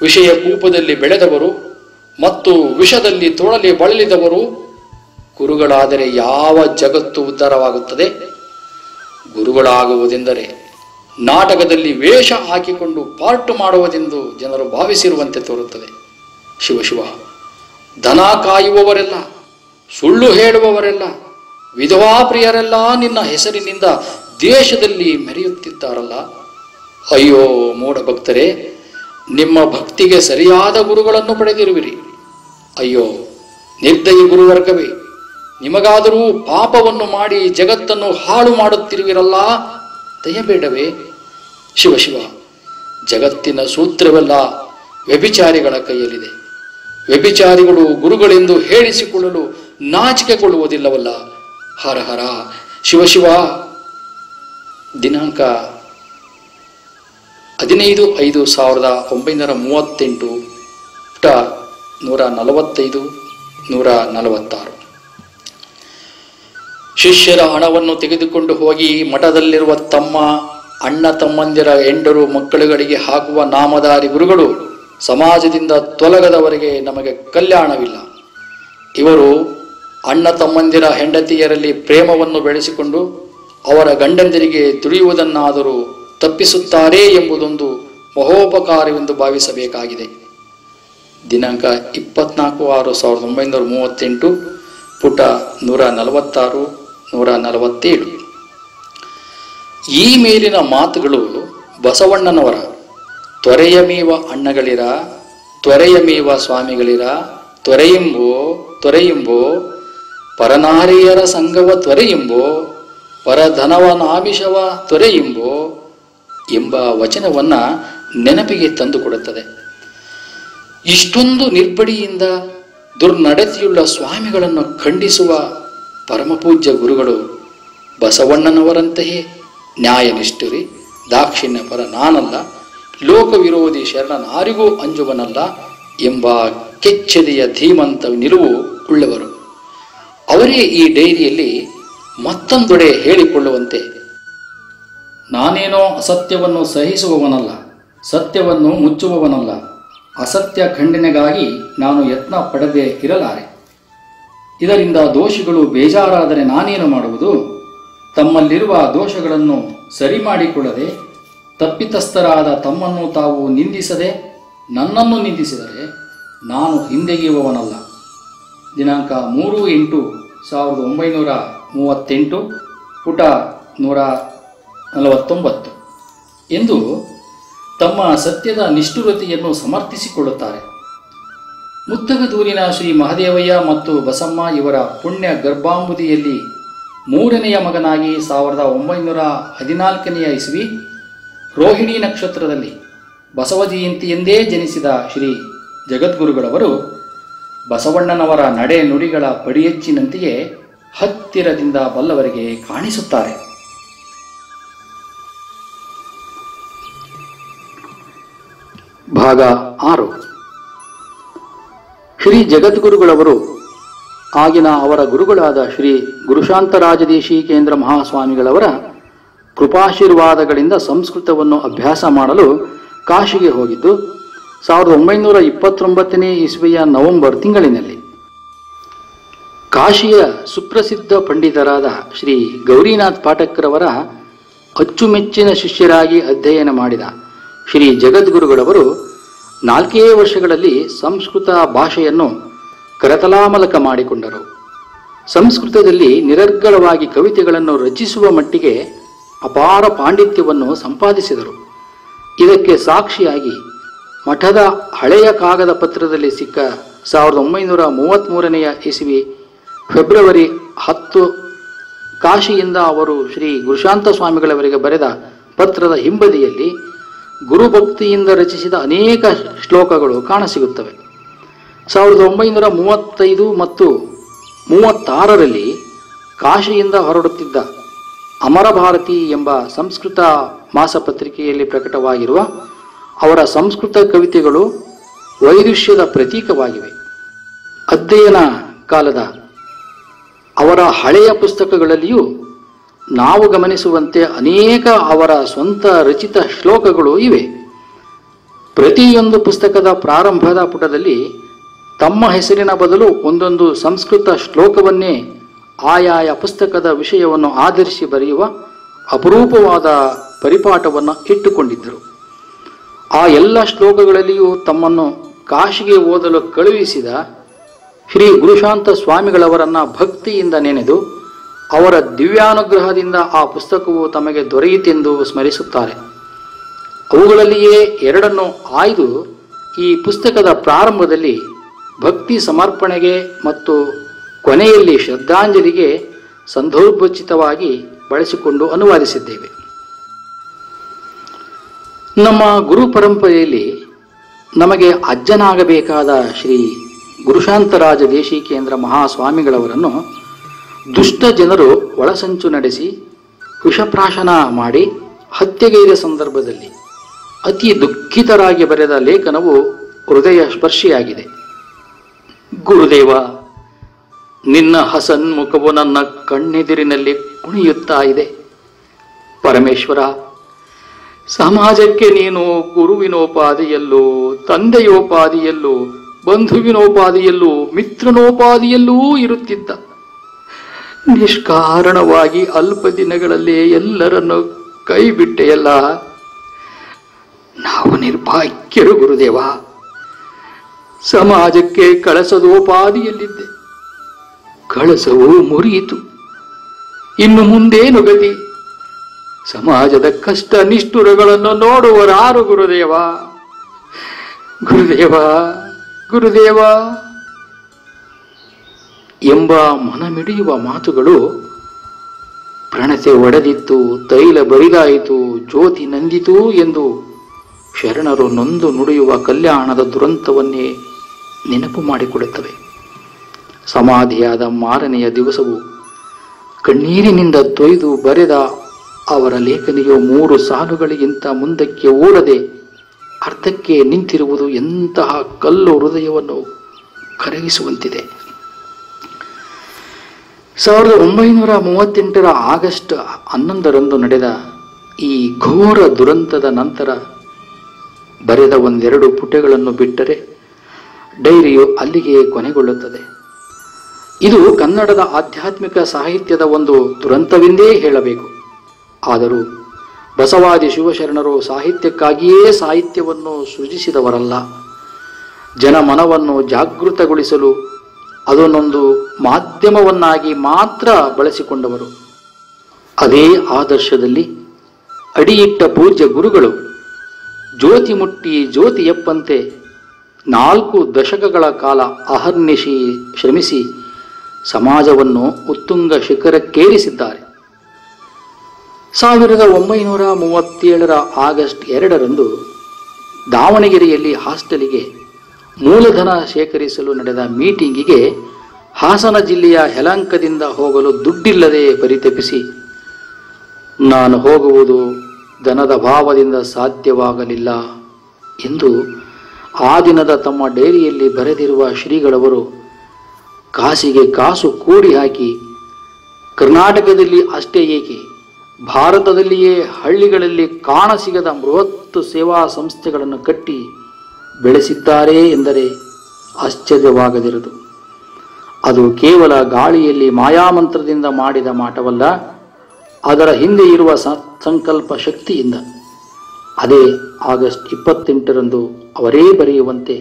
ವಿಷಯ ಕೂಪದಲ್ಲಿ ಬೆಳೆದವರು ಮತ್ತು ವಿಷದಲ್ಲಿ ತೊಳಲಿ ಬಳಲಿದವರು ಗುರುಗಳಾದರೆ ಯಾವ ಜಗತ್ತು ಉದ್ಧಾರವಾಗುತ್ತದೆ? ಗುರುಗಳಾಗುವುದೆಂದರೆ ನಾಟಕದಲ್ಲಿ ವೇಷ ಹಾಕಿಕೊಂಡು ಪಾರ್ಟ್ ಮಾಡುವುದೆಂದು ಜನರು ಭಾವಿಸಿರುವಂತೆ ತೋರುತ್ತದೆ. ಶಿವ, ದನ ಕಾಯುವವರೆಲ್ಲ, ಸುಳ್ಳು ಹೇಳುವವರೆಲ್ಲ, ವಿಧವಾ ಪ್ರಿಯರೆಲ್ಲ ನಿನ್ನ ಹೆಸರಿನಿಂದ ದೇಶದಲ್ಲಿ ಮೆರೆಯುತ್ತಿದ್ದಾರಲ್ಲ. ಅಯ್ಯೋ ಮೂಢ ಭಕ್ತರೇ, ನಿಮ್ಮ ಭಕ್ತಿಗೆ ಸರಿಯಾದ ಗುರುಗಳನ್ನು ಪಡೆದಿರುವಿರಿ. ಅಯ್ಯೋ ನಿರ್ದಯಿ ಗುರುವರ್ಗವೇ, ನಿಮಗಾದರೂ ಪಾಪವನ್ನು ಮಾಡಿ ಜಗತ್ತನ್ನು ಹಾಳು ಮಾಡುತ್ತಿರುವಿರಲ್ಲ, ದಯಬೇಡವೇ? ಶಿವ, ಜಗತ್ತಿನ ಸೂತ್ರವೆಲ್ಲ ವ್ಯಭಿಚಾರಿಗಳ ಕೈಯಲ್ಲಿದೆ. ವ್ಯಭಿಚಾರಿಗಳು ಗುರುಗಳೆಂದು ಹೇಳಿಸಿಕೊಳ್ಳಲು ನಾಚಿಕೆಗೊಳ್ಳುವುದಿಲ್ಲವಲ್ಲ. ಹರ ಶಿವ. ದಿನಾಂಕ 15/5/1938, ಪುಟ 145, 146. ಶಿಷ್ಯರ ಹಣವನ್ನು ತೆಗೆದುಕೊಂಡು ಹೋಗಿ ಮಠದಲ್ಲಿರುವ ತಮ್ಮ ಅಣ್ಣ ತಮ್ಮಂದಿರ ಹೆಂಡರು ಮಕ್ಕಳುಗಳಿಗೆ ಹಾಕುವ ನಾಮಧಾರಿ ಗುರುಗಳು ಸಮಾಜದಿಂದ ತೊಲಗದವರೆಗೆ ನಮಗೆ ಕಲ್ಯಾಣವಿಲ್ಲ. ಇವರು ಅಣ್ಣ ತಮ್ಮಂದಿರ ಹೆಂಡತಿಯರಲ್ಲಿ ಪ್ರೇಮವನ್ನು ಬೆಳೆಸಿಕೊಂಡು ಅವರ ಗಂಡಂದಿರಿಗೆ ದುಡಿಯುವುದನ್ನಾದರೂ ತಪ್ಪಿಸುತ್ತಾರೆ ಎಂಬುದೊಂದು ಮಹೋಪಕಾರವೆಂದು ಭಾವಿಸಬೇಕಾಗಿದೆ. ದಿನಾಂಕ 24/6/1938, ಪುಟ 146, 147. ಈ ಮೇಲಿನ ಮಾತುಗಳು ಬಸವಣ್ಣನವರ ತ್ವರೆಯಮೀವ ಅಣ್ಣಗಳಿರ, ತ್ವರೆಯಮೀವ ಸ್ವಾಮಿಗಳಿರ, ತೊರೆಯಿಂಬೋ ಪರನಾರಿಯರ ಸಂಘವ ತೊರೆಯಿಂಬೋ, ಪರಧನವನಾಮಿಷವ ತೊರೆಯಿಂಬೋ ಎಂಬ ವಚನವನ್ನ ನೆನಪಿಗೆ ತಂದುಕೊಡುತ್ತದೆ. ಇಷ್ಟೊಂದು ನಿರ್ಬಡಿಯಿಂದ ದುರ್ನಡತೆಯುಳ್ಳ ಸ್ವಾಮಿಗಳನ್ನು ಖಂಡಿಸುವ ಪರಮಪೂಜ್ಯ ಗುರುಗಳು ಬಸವಣ್ಣನವರಂತೆಯೇ ನ್ಯಾಯನಿಷ್ಠರಿ, ದಾಕ್ಷಿಣ್ಯ ಪರ ನಾನಲ್ಲ, ಲೋಕವಿರೋಧಿ ಶರಣನಾರಿಗೂ ಅಂಜುವನಲ್ಲ ಎಂಬ ಕೆಚ್ಚೆದೆಯ ಧೀಮಂತ ನಿಲುವು ಉಳ್ಳವರು. ಅವರೇ ಈ ಡೈರಿಯಲ್ಲಿ ಮತ್ತೊಂದೆಡೆ ಹೇಳಿಕೊಳ್ಳುವಂತೆ, ನಾನೇನೋ ಅಸತ್ಯವನ್ನು ಸಹಿಸುವವನಲ್ಲ, ಸತ್ಯವನ್ನು ಮುಚ್ಚುವವನಲ್ಲ. ಅಸತ್ಯ ಖಂಡನೆಗಾಗಿ ನಾನು ಯತ್ನ ಪಡದೆ ಇರಲಾರೆ. ಇದರಿಂದ ದೋಷಿಗಳು ಬೇಜಾರಾದರೆ ನಾನೇನು ಮಾಡುವುದು? ತಮ್ಮಲ್ಲಿರುವ ದೋಷಗಳನ್ನು ಸರಿ ಮಾಡಿಕೊಳ್ಳದೆ ತಪ್ಪಿತಸ್ಥರಾದ ತಮ್ಮನ್ನು ತಾವು ನಿಂದಿಸದೆ ನನ್ನನ್ನು ನಿಂದಿಸಿದರೆ ನಾನು ಹಿಂದೆಗೆಯುವವನಲ್ಲ. ದಿನಾಂಕ 3/8/1938, ಪುಟ 149 ಎಂದು ತಮ್ಮ ಸತ್ಯದ ನಿಷ್ಠುರತೆಯನ್ನು ಸಮರ್ಥಿಸಿಕೊಳ್ಳುತ್ತಾರೆ. ಮುತ್ತಗದೂರಿನ ಶ್ರೀ ಮಹದೇವಯ್ಯ ಮತ್ತು ಬಸಮ್ಮ ಇವರ ಪುಣ್ಯ ಗರ್ಭಾಂಬುದಿಯಲ್ಲಿ 3ನೆಯ ಮಗನಾಗಿ 1914ನೇ ಇಸ್ವಿ ರೋಹಿಣಿ ನಕ್ಷತ್ರದಲ್ಲಿ ಬಸವ ಜಯಂತಿಯೆಂದೇ ಜನಿಸಿದ ಶ್ರೀ ಜಗದ್ಗುರುಗಳವರು ಬಸವಣ್ಣನವರ ನಡೆ ನುಡಿಗಳ ಪಡಿಯಚ್ಚಿನಂತೆಯೇ ಹತ್ತಿರದಿಂದ ಬಲ್ಲವರಿಗೆ ಕಾಣಿಸುತ್ತಾರೆ. ಭಾಗ 6. ಶ್ರೀ ಜಗದ್ಗುರುಗಳವರು ಆಗಿನ ಅವರ ಗುರುಗಳಾದ ಶ್ರೀ ಗುರುಶಾಂತರಾಜದೇಶೀಕೇಂದ್ರ ಮಹಾಸ್ವಾಮಿಗಳವರ ಕೃಪಾಶೀರ್ವಾದಗಳಿಂದ ಸಂಸ್ಕೃತವನ್ನು ಅಭ್ಯಾಸ ಮಾಡಲು ಕಾಶಿಗೆ ಹೋಗಿದ್ದು 1929ನೇ ಇಸ್ವಿಯ ನವೆಂಬರ್ ತಿಂಗಳಿನಲ್ಲಿ. ಕಾಶಿಯ ಸುಪ್ರಸಿದ್ಧ ಪಂಡಿತರಾದ ಶ್ರೀ ಗೌರಿನಾಥ್ ಪಾಠಕ್ರವರ ಅಚ್ಚುಮೆಚ್ಚಿನ ಶಿಷ್ಯರಾಗಿ ಅಧ್ಯಯನ ಮಾಡಿದ ಶ್ರೀ ಜಗದ್ಗುರುಗಳವರು 4 ವರ್ಷಗಳಲ್ಲಿ ಸಂಸ್ಕೃತ ಭಾಷೆಯನ್ನು ಕರತಲಾಮಲಕ ಮಾಡಿಕೊಂಡರು. ಸಂಸ್ಕೃತದಲ್ಲಿ ನಿರರ್ಗಳವಾಗಿ ಕವಿತೆಗಳನ್ನು ರಚಿಸುವ ಮಟ್ಟಿಗೆ ಅಪಾರ ಪಾಂಡಿತ್ಯವನ್ನು ಸಂಪಾದಿಸಿದರು. ಇದಕ್ಕೆ ಸಾಕ್ಷಿಯಾಗಿ ಮಠದ ಹಳೆಯ ಕಾಗದ ಪತ್ರದಲ್ಲಿ ಸಿಕ್ಕ 1933 ಇಸವಿ ಫೆಬ್ರವರಿ 10 ಕಾಶಿಯಿಂದ ಅವರು ಶ್ರೀ ಗುರುಶಾಂತ ಸ್ವಾಮಿಗಳವರಿಗೆ ಬರೆದ ಪತ್ರದ ಹಿಂಬದಿಯಲ್ಲಿ ಗುರುಭಕ್ತಿಯಿಂದ ರಚಿಸಿದ ಅನೇಕ ಶ್ಲೋಕಗಳು ಕಾಣಸಿಗುತ್ತವೆ. 1935 ಮತ್ತು 36ರಲ್ಲಿ ಕಾಶಿಯಿಂದ ಹೊರಡುತ್ತಿದ್ದ ಅಮರ ಭಾರತಿ ಎಂಬ ಸಂಸ್ಕೃತ ಮಾಸಪತ್ರಿಕೆಯಲ್ಲಿ ಪ್ರಕಟವಾಗಿರುವ ಅವರ ಸಂಸ್ಕೃತ ಕವಿತೆಗಳು ವೈದುಷ್ಯದ ಪ್ರತೀಕವಾಗಿವೆ. ಅಧ್ಯಯನ ಕಾಲದ ಅವರ ಹಳೆಯ ಪುಸ್ತಕಗಳಲ್ಲಿಯೂ ನಾವು ಗಮನಿಸುವಂತೆ ಅನೇಕ ಅವರ ಸ್ವಂತ ರಚಿತ ಶ್ಲೋಕಗಳು ಇವೆ. ಪ್ರತಿಯೊಂದು ಪುಸ್ತಕದ ಪ್ರಾರಂಭದ ಪುಟದಲ್ಲಿ ತಮ್ಮ ಹೆಸರಿನ ಬದಲು ಒಂದೊಂದು ಸಂಸ್ಕೃತ ಶ್ಲೋಕವನ್ನೇ ಆಯಾಯ ಪುಸ್ತಕದ ವಿಷಯವನ್ನು ಆಧರಿಸಿ ಬರೆಯುವ ಅಪರೂಪವಾದ ಪರಿಪಾಠವನ್ನು ಇಟ್ಟುಕೊಂಡಿದ್ದರು. ಆ ಎಲ್ಲ ಶ್ಲೋಕಗಳಲ್ಲಿಯೂ ತಮ್ಮನ್ನು ಕಾಶಿಗೆ ಓದಲು ಕಳುಹಿಸಿದ ಶ್ರೀ ಗುರುಶಾಂತ ಸ್ವಾಮಿಗಳವರನ್ನು ಭಕ್ತಿಯಿಂದ ನೆನೆದು ಅವರ ದಿವ್ಯಾನುಗ್ರಹದಿಂದ ಆ ಪುಸ್ತಕವು ತಮಗೆ ದೊರೆಯಿತೆಂದು ಸ್ಮರಿಸುತ್ತಾರೆ. ಅವುಗಳಲ್ಲಿಯೇ ಎರಡನ್ನು ಆಯ್ದು ಈ ಪುಸ್ತಕದ ಪ್ರಾರಂಭದಲ್ಲಿ ಭಕ್ತಿ ಸಮರ್ಪಣೆಗೆ ಮತ್ತು ಕೊನೆಯಲ್ಲಿ ಶ್ರದ್ಧಾಂಜಲಿಗೆ ಸಂದರ್ಭೋಚಿತವಾಗಿ ಬಳಸಿಕೊಂಡು ಅನುವಾದಿಸಿದ್ದೇವೆ. ನಮ್ಮ ಗುರು ಪರಂಪರೆಯಲ್ಲಿ ನಮಗೆ ಅಜ್ಜನಾಗಬೇಕಾದ ಶ್ರೀ ಗುರುಶಾಂತರಾಜ ದೇಶಿಕೇಂದ್ರ ಮಹಾಸ್ವಾಮಿಗಳವರನ್ನು ದುಷ್ಟ ಜನರು ಒಳಸಂಚು ನಡೆಸಿ ವಿಷಪ್ರಾಶನ ಮಾಡಿ ಹತ್ಯೆಗೈದ ಸಂದರ್ಭದಲ್ಲಿ ಅತಿ ದುಃಖಿತರಾಗಿ ಬರೆದ ಲೇಖನವು ಹೃದಯ ಸ್ಪರ್ಶಿಯಾಗಿದೆ. ಗುರುದೇವ, ನಿನ್ನ ಹಸನ್ಮುಖವು ನನ್ನ ಕಣ್ಣೆದಿರಿನಲ್ಲಿ ಕುಣಿಯುತ್ತಾ ಇದೆ. ಪರಮೇಶ್ವರ, ಸಮಾಜಕ್ಕೆ ನೀನು ಗುರುವಿನೋಪಾದಿಯಲ್ಲೂ ತಂದೆಯೋಪಾದಿಯಲ್ಲೂ ಬಂಧುವಿನೋಪಾದಿಯಲ್ಲೂ ಮಿತ್ರನೋಪಾದಿಯಲ್ಲೂ ಇರುತ್ತಿದ್ದ. ನಿಷ್ಕಾರಣವಾಗಿ ಅಲ್ಪ ದಿನಗಳಲ್ಲೇ ಎಲ್ಲರನ್ನು ಕೈ ಬಿಟ್ಟೆಯಲ್ಲ. ನಾವು ನಿರ್ಭಾಗ್ಯರು ಗುರುದೇವ. ಸಮಾಜಕ್ಕೆ ಕಳಸದೋಪಾದಿಯಲ್ಲಿದ್ದೆ. ಕಳಸವು ಮುರಿಯಿತು. ಇನ್ನು ಮುಂದೇನು ಗತಿ? ಸಮಾಜದ ಕಷ್ಟ ನಿಷ್ಠುರಗಳನ್ನು ನೋಡುವರಾರು ಗುರುದೇವ? ಗುರುದೇವ, ಗುರುದೇವ ಎಂಬ ಮನಮಿಡಿಯುವ ಮಾತುಗಳು ಪ್ರಣತೆ ಒಡೆದಿತ್ತು, ತೈಲ ಬರಿದಾಯಿತು, ಜ್ಯೋತಿ ನಂದಿತು ಎಂದು ಶರಣರು ನೊಂದು ನುಡಿಯುವ ಕಲ್ಯಾಣದ ದುರಂತವನ್ನೇ ನೆನಪು ಮಾಡಿಕೊಡುತ್ತವೆ. ಸಮಾಧಿಯಾದ ಮಾರನೆಯ ದಿವಸವು ಕಣ್ಣೀರಿನಿಂದ ತೊಯ್ದು ಬರೆದ ಅವರ ಲೇಖನಿಯು 3 ಸಾಲುಗಳಿಗಿಂತ ಮುಂದಕ್ಕೆ ಓಡದೆ ಅರ್ಧಕ್ಕೆ ನಿಂತಿರುವುದು ಎಂತಹ ಕಲ್ಲು ಹೃದಯವನ್ನು ಕರಗಿಸುವಂತಿದೆ. 1938 ಆಗಸ್ಟ್ 11ರಂದು ನಡೆದ ಈ ಘೋರ ದುರಂತದ ನಂತರ ಬರೆದ ಒಂದೆರಡು ಪುಟಗಳನ್ನು ಬಿಟ್ಟರೆ ಡೈರಿಯು ಅಲ್ಲಿಗೆ ಕೊನೆಗೊಳ್ಳುತ್ತದೆ. ಇದು ಕನ್ನಡದ ಆಧ್ಯಾತ್ಮಿಕ ಸಾಹಿತ್ಯದ ಒಂದು ದುರಂತವೆಂದೇ ಹೇಳಬೇಕು. ಆದರೂ ಬಸವಾದಿ ಶಿವಶರಣರು ಸಾಹಿತ್ಯಕ್ಕಾಗಿಯೇ ಸಾಹಿತ್ಯವನ್ನು ಸೃಜಿಸಿದವರಲ್ಲ. ಜನಮನವನ್ನು ಜಾಗೃತಗೊಳಿಸಲು ಅದನ್ನೊಂದು ಮಾಧ್ಯಮವನ್ನಾಗಿ ಮಾತ್ರ ಬಳಸಿಕೊಂಡವರು. ಅದೇ ಆದರ್ಶದಲ್ಲಿ ಅಡಿಯಿಟ್ಟ ಪೂಜ್ಯ ಗುರುಗಳು ಜ್ಯೋತಿ ಮುಟ್ಟಿ ಜ್ಯೋತಿಯಪ್ಪಂತೆ 4 ದಶಕಗಳ ಕಾಲ ಅಹರ್ನಿಶಿ ಶ್ರಮಿಸಿ ಸಮಾಜವನ್ನು ಉತ್ತುಂಗ ಶಿಖರಕ್ಕೇರಿಸಿದ್ದಾರೆ. 1937 ಆಗಸ್ಟ್ 2ರಂದು ದಾವಣಗೆರೆಯಲ್ಲಿ ಹಾಸ್ಟೆಲಿಗೆ ಮೂಲಧನ ಶೇಖರಿಸಲು ನಡೆದ ಮೀಟಿಂಗಿಗೆ ಹಾಸನ ಜಿಲ್ಲೆಯ ಯಲಹಂಕದಿಂದ ಹೋಗಲು ದುಡ್ಡಿಲ್ಲದೆ ಪರಿತಪಿಸಿ, ನಾನು ಹೋಗುವುದು ಧನದ ಭಾವದಿಂದ ಸಾಧ್ಯವಾಗಲಿಲ್ಲ ಎಂದು ಆ ದಿನದ ತಮ್ಮ ಡೈರಿಯಲ್ಲಿ ಬರೆದಿರುವ ಶ್ರೀಗಳವರು ಕಾಸಿಗೆ ಕಾಸು ಕೂಡಿ ಹಾಕಿ ಕರ್ನಾಟಕದಲ್ಲಿ ಅಷ್ಟೇ ಏಕೆ ಭಾರತದಲ್ಲಿಯೇ ಹಳ್ಳಿಗಳಲ್ಲಿ ಕಾಣಸಿಗದ ಬೃಹತ್ ಸೇವಾ ಸಂಸ್ಥೆಗಳನ್ನು ಕಟ್ಟಿ ಬೆಳೆಸಿದ್ದಾರೆ ಎಂದರೆ ಆಶ್ಚರ್ಯವಾಗದಿರದು. ಅದು ಕೇವಲ ಗಾಳಿಯಲ್ಲಿ ಮಾಯಾಮಂತ್ರದಿಂದ ಮಾಡಿದ ಮಾಟವಲ್ಲ, ಅದರ ಹಿಂದೆ ಇರುವ ಸಂಕಲ್ಪ ಶಕ್ತಿಯಿಂದ. ಅದೇ ಆಗಸ್ಟ್ 28ರಂದು ಅವರೇ ಬರೆಯುವಂತೆ,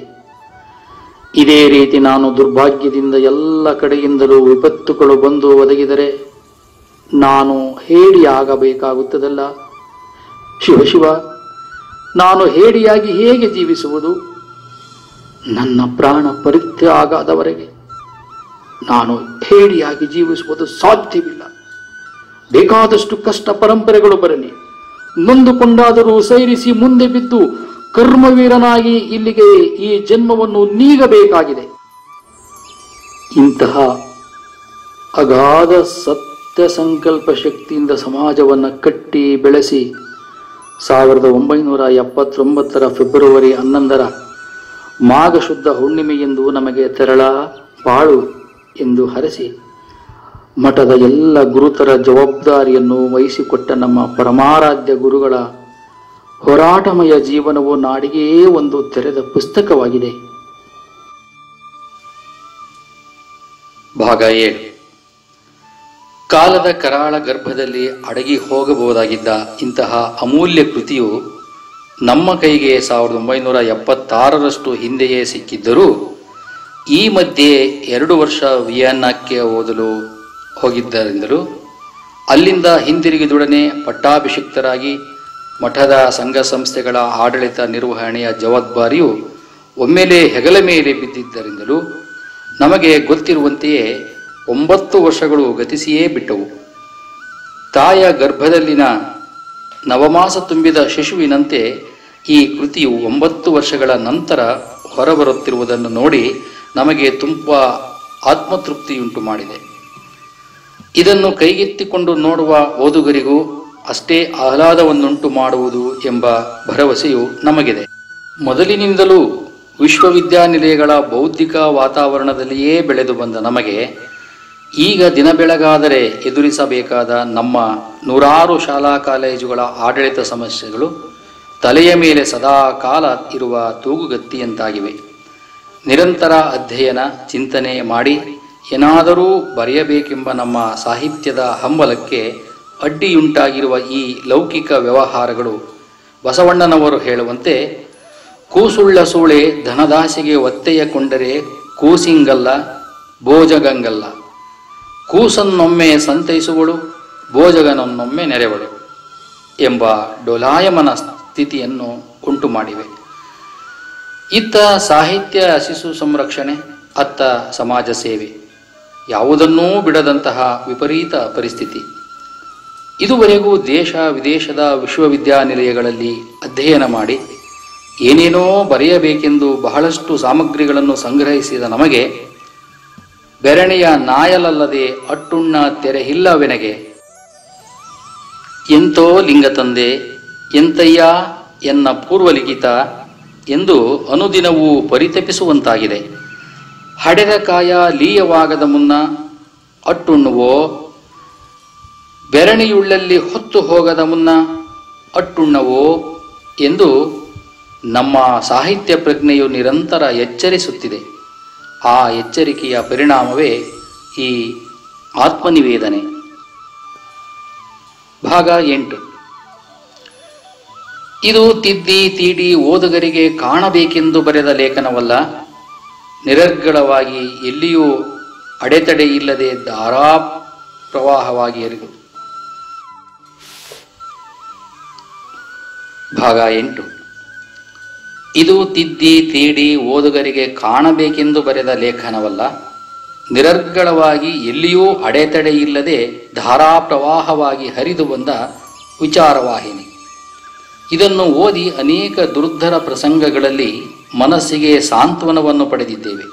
ಇದೇ ರೀತಿ ನಾನು ದುರ್ಭಾಗ್ಯದಿಂದ ಎಲ್ಲ ಕಡೆಯಿಂದಲೂ ವಿಪತ್ತುಗಳು ಬಂದು ಒದಗಿದರೆ ನಾನು ಹೇಡಿಯಾಗಬೇಕಾಗುತ್ತದಲ್ಲ. ಶಿವ, ನಾನು ಹೇಡಿಯಾಗಿ ಹೇಗೆ ಜೀವಿಸುವುದು? ನನ್ನ ಪ್ರಾಣ ಪರಿತ್ಯಾಗದವರೆಗೆ ನಾನು ಹೇಡಿಯಾಗಿ ಜೀವಿಸುವುದು ಸಾಧ್ಯವಿಲ್ಲ. ಬೇಕಾದಷ್ಟು ಕಷ್ಟ ಪರಂಪರೆಗಳು ಬರಲಿ, ನೊಂದುಕೊಂಡಾದರೂ ಸೈರಿಸಿ ಮುಂದೆ ಬಿದ್ದು ಕರ್ಮವೀರನಾಗಿ ಇಲ್ಲಿಗೆ ಈ ಜನ್ಮವನ್ನು ನೀಗಬೇಕಾಗಿದೆ. ಇಂತಹ ಅಗಾಧ ಸತ್ಯ ಸಂಕಲ್ಪ ಶಕ್ತಿಯಿಂದ ಸಮಾಜವನ್ನು ಕಟ್ಟಿ ಬೆಳೆಸಿ 1979 ಫೆಬ್ರವರಿ 11 ಮಾಘ ಶುದ್ಧ ಹುಣ್ಣಿಮೆಯೆಂದು ನಮಗೆ ತೆರಳ ಬಾಳು ಎಂದು ಹರಸಿ ಮಠದ ಎಲ್ಲ ಗುರುತರ ಜವಾಬ್ದಾರಿಯನ್ನು ವಹಿಸಿಕೊಟ್ಟ ನಮ್ಮ ಪರಮಾರಾಧ್ಯ ಗುರುಗಳ ಹೋರಾಟಮಯ ಜೀವನವು ನಾಡಿಗೆ ಒಂದು ತೆರೆದ ಪುಸ್ತಕವಾಗಿದೆ. ಭಾಗ 7. ಕಾಲದ ಕರಾಳ ಗರ್ಭದಲ್ಲಿ ಅಡಗಿ ಹೋಗಬಹುದಾಗಿದ್ದ ಇಂತಹ ಅಮೂಲ್ಯ ಕೃತಿಯು ನಮ್ಮ ಕೈಗೆ 1976 ಹಿಂದೆಯೇ ಸಿಕ್ಕಿದ್ದರೂ ಈ ಮಧ್ಯೆ 2 ವರ್ಷ ವಿಯೆನ್ನಾಕ್ಕೆ ಓದಲು ಹೋಗಿದ್ದರಿಂದಲೂ ಅಲ್ಲಿಂದ ಹಿಂದಿರುಗಿದೊಡನೆ ಪಟ್ಟಾಭಿಷಿಕ್ತರಾಗಿ ಮಠದ ಸಂಘ ಸಂಸ್ಥೆಗಳ ಆಡಳಿತ ನಿರ್ವಹಣೆಯ ಜವಾಬ್ದಾರಿಯು ಒಮ್ಮೆಲೆ ಹೆಗಲ ಮೇಲೆ ಬಿದ್ದಿದ್ದರಿಂದಲೂ ನಮಗೆ ಗೊತ್ತಿರುವಂತೆಯೇ 9 ವರ್ಷಗಳು ಗತಿಸಿಯೇ ಬಿಟ್ಟವು. ತಾಯ ಗರ್ಭದಲ್ಲಿನ ನವಮಾಸ ತುಂಬಿದ ಶಿಶುವಿನಂತೆ ಈ ಕೃತಿಯು 9 ವರ್ಷಗಳ ನಂತರ ಹೊರಬರುತ್ತಿರುವುದನ್ನು ನೋಡಿ ನಮಗೆ ತುಂಬ ಆತ್ಮತೃಪ್ತಿಯುಂಟು ಮಾಡಿದೆ. ಇದನ್ನು ಕೈಗೆತ್ತಿಕೊಂಡು ನೋಡುವ ಓದುಗರಿಗೂ ಅಷ್ಟೇ ಆಹ್ಲಾದವನ್ನುಂಟು ಮಾಡುವುದು ಎಂಬ ಭರವಸೆಯು ನಮಗಿದೆ. ಮೊದಲಿನಿಂದಲೂ ವಿಶ್ವವಿದ್ಯಾನಿಲಯಗಳ ಬೌದ್ಧಿಕ ವಾತಾವರಣದಲ್ಲಿಯೇ ಬೆಳೆದು ಬಂದ ನಮಗೆ ಈಗ ದಿನ ಬೆಳಗಾದರೆ ಎದುರಿಸಬೇಕಾದ ನಮ್ಮ 100 ಶಾಲಾ ಕಾಲೇಜುಗಳ ಆಡಳಿತ ಸಮಸ್ಯೆಗಳು ತಲೆಯ ಮೇಲೆ ಸದಾ ಕಾಲ ಇರುವ ತೂಗುಗತ್ತಿಯಂತಾಗಿವೆ. ನಿರಂತರ ಅಧ್ಯಯನ ಚಿಂತನೆ ಮಾಡಿ ಏನಾದರೂ ಬರೆಯಬೇಕೆಂಬ ನಮ್ಮ ಸಾಹಿತ್ಯದ ಹಂಬಲಕ್ಕೆ ಅಡ್ಡಿಯುಂಟಾಗಿರುವ ಈ ಲೌಕಿಕ ವ್ಯವಹಾರಗಳು ಬಸವಣ್ಣನವರು ಹೇಳುವಂತೆ ಕೂಸುಳ್ಳ ಸೂಳೆ ಧನದಾಸೆಗೆ ಒತ್ತೆಯ ಕೊಂಡರೆ ಕೂಸಿಂಗಲ್ಲ ಭೋಜಗಂಗಲ್ಲ, ಕೂಸನ್ನೊಮ್ಮೆ ಸಂತೈಸುವಳು ಭೋಜಗನನ್ನೊಮ್ಮೆ ನೆರೆವಳು ಎಂಬ ಡೋಲಾಯಮನ ಸ್ಥಿತಿಯನ್ನು ಉಂಟು ಮಾಡಿವೆ. ಇತ್ತ ಸಾಹಿತ್ಯ ಶಿಶು ಸಂರಕ್ಷಣೆ, ಅತ್ತ ಸಮಾಜ ಸೇವೆ, ಯಾವುದನ್ನೂ ಬಿಡದಂತಹ ವಿಪರೀತ ಪರಿಸ್ಥಿತಿ. ಇದುವರೆಗೂ ದೇಶ ವಿದೇಶದ ವಿಶ್ವವಿದ್ಯಾನಿಲಯಗಳಲ್ಲಿ ಅಧ್ಯಯನ ಮಾಡಿ ಏನೇನೋ ಬರೆಯಬೇಕೆಂದು ಬಹಳಷ್ಟು ಸಾಮಗ್ರಿಗಳನ್ನು ಸಂಗ್ರಹಿಸಿದ ನಮಗೆ ಬೆರಣೆಯ ನಾಯಲಲ್ಲದೆ ಅಟ್ಟುಣ್ಣ ತೆರೆಹಿಲ್ಲವೆನಗೆ. ಎಂತೋ ಲಿಂಗ ತಂದೆ ಎಂತಯ್ಯ ಎನ್ನ ಪೂರ್ವಲಿಖಿತ ಎಂದು ಅನುದಿನವೂ ಪರಿತಪಿಸುವಂತಾಗಿದೆ. ಹಡೆದ ಕಾಯ ಲೀಯವಾಗದ ಮುನ್ನ ಅಟ್ಟುಣ್ಣುವೋ, ಬೆರಣಿಯುಳ್ಳಲ್ಲಿ ಹೊತ್ತು ಹೋಗದ ಮುನ್ನ ಅಟ್ಟುಣ್ಣವೋ ಎಂದು ನಮ್ಮ ಸಾಹಿತ್ಯ ಪ್ರಜ್ಞೆಯು ನಿರಂತರ ಎಚ್ಚರಿಸುತ್ತಿದೆ. ಆ ಎಚ್ಚರಿಕೆಯ ಪರಿಣಾಮವೇ ಈ ಆತ್ಮನಿವೇದನೆ. ಭಾಗ 8. ಇದು ತಿದ್ದಿ ತೀಡಿ ಓದುಗರಿಗೆ ಕಾಣಬೇಕೆಂದು ಬರೆದ ಲೇಖನವಲ್ಲ. ನಿರರ್ಗಳವಾಗಿ ಎಲ್ಲಿಯೂ ಅಡೆತಡೆ ಇಲ್ಲದೆ ಧಾರಾ ಪ್ರವಾಹವಾಗಿ ಹರಿದು. ಭಾಗ 8. ಇದು ತಿದ್ದಿ ತೀಡಿ ಓದುಗರಿಗೆ ಕಾಣಬೇಕೆಂದು ಬರೆದ ಲೇಖನವಲ್ಲ, ನಿರರ್ಗಳವಾಗಿ ಎಲ್ಲಿಯೂ ಅಡೆತಡೆ ಇಲ್ಲದೆ ಧಾರಾ ಪ್ರವಾಹವಾಗಿ ಹರಿದು ಬಂದ ವಿಚಾರವಾಹಿನಿ. ಇದನ್ನು ಓದಿ ಅನೇಕ ದುರ್ಧರ ಪ್ರಸಂಗಗಳಲ್ಲಿ ಮನಸ್ಸಿಗೆ ಸಾಂತ್ವನವನ್ನು ಪಡೆದಿದ್ದೇವೆ.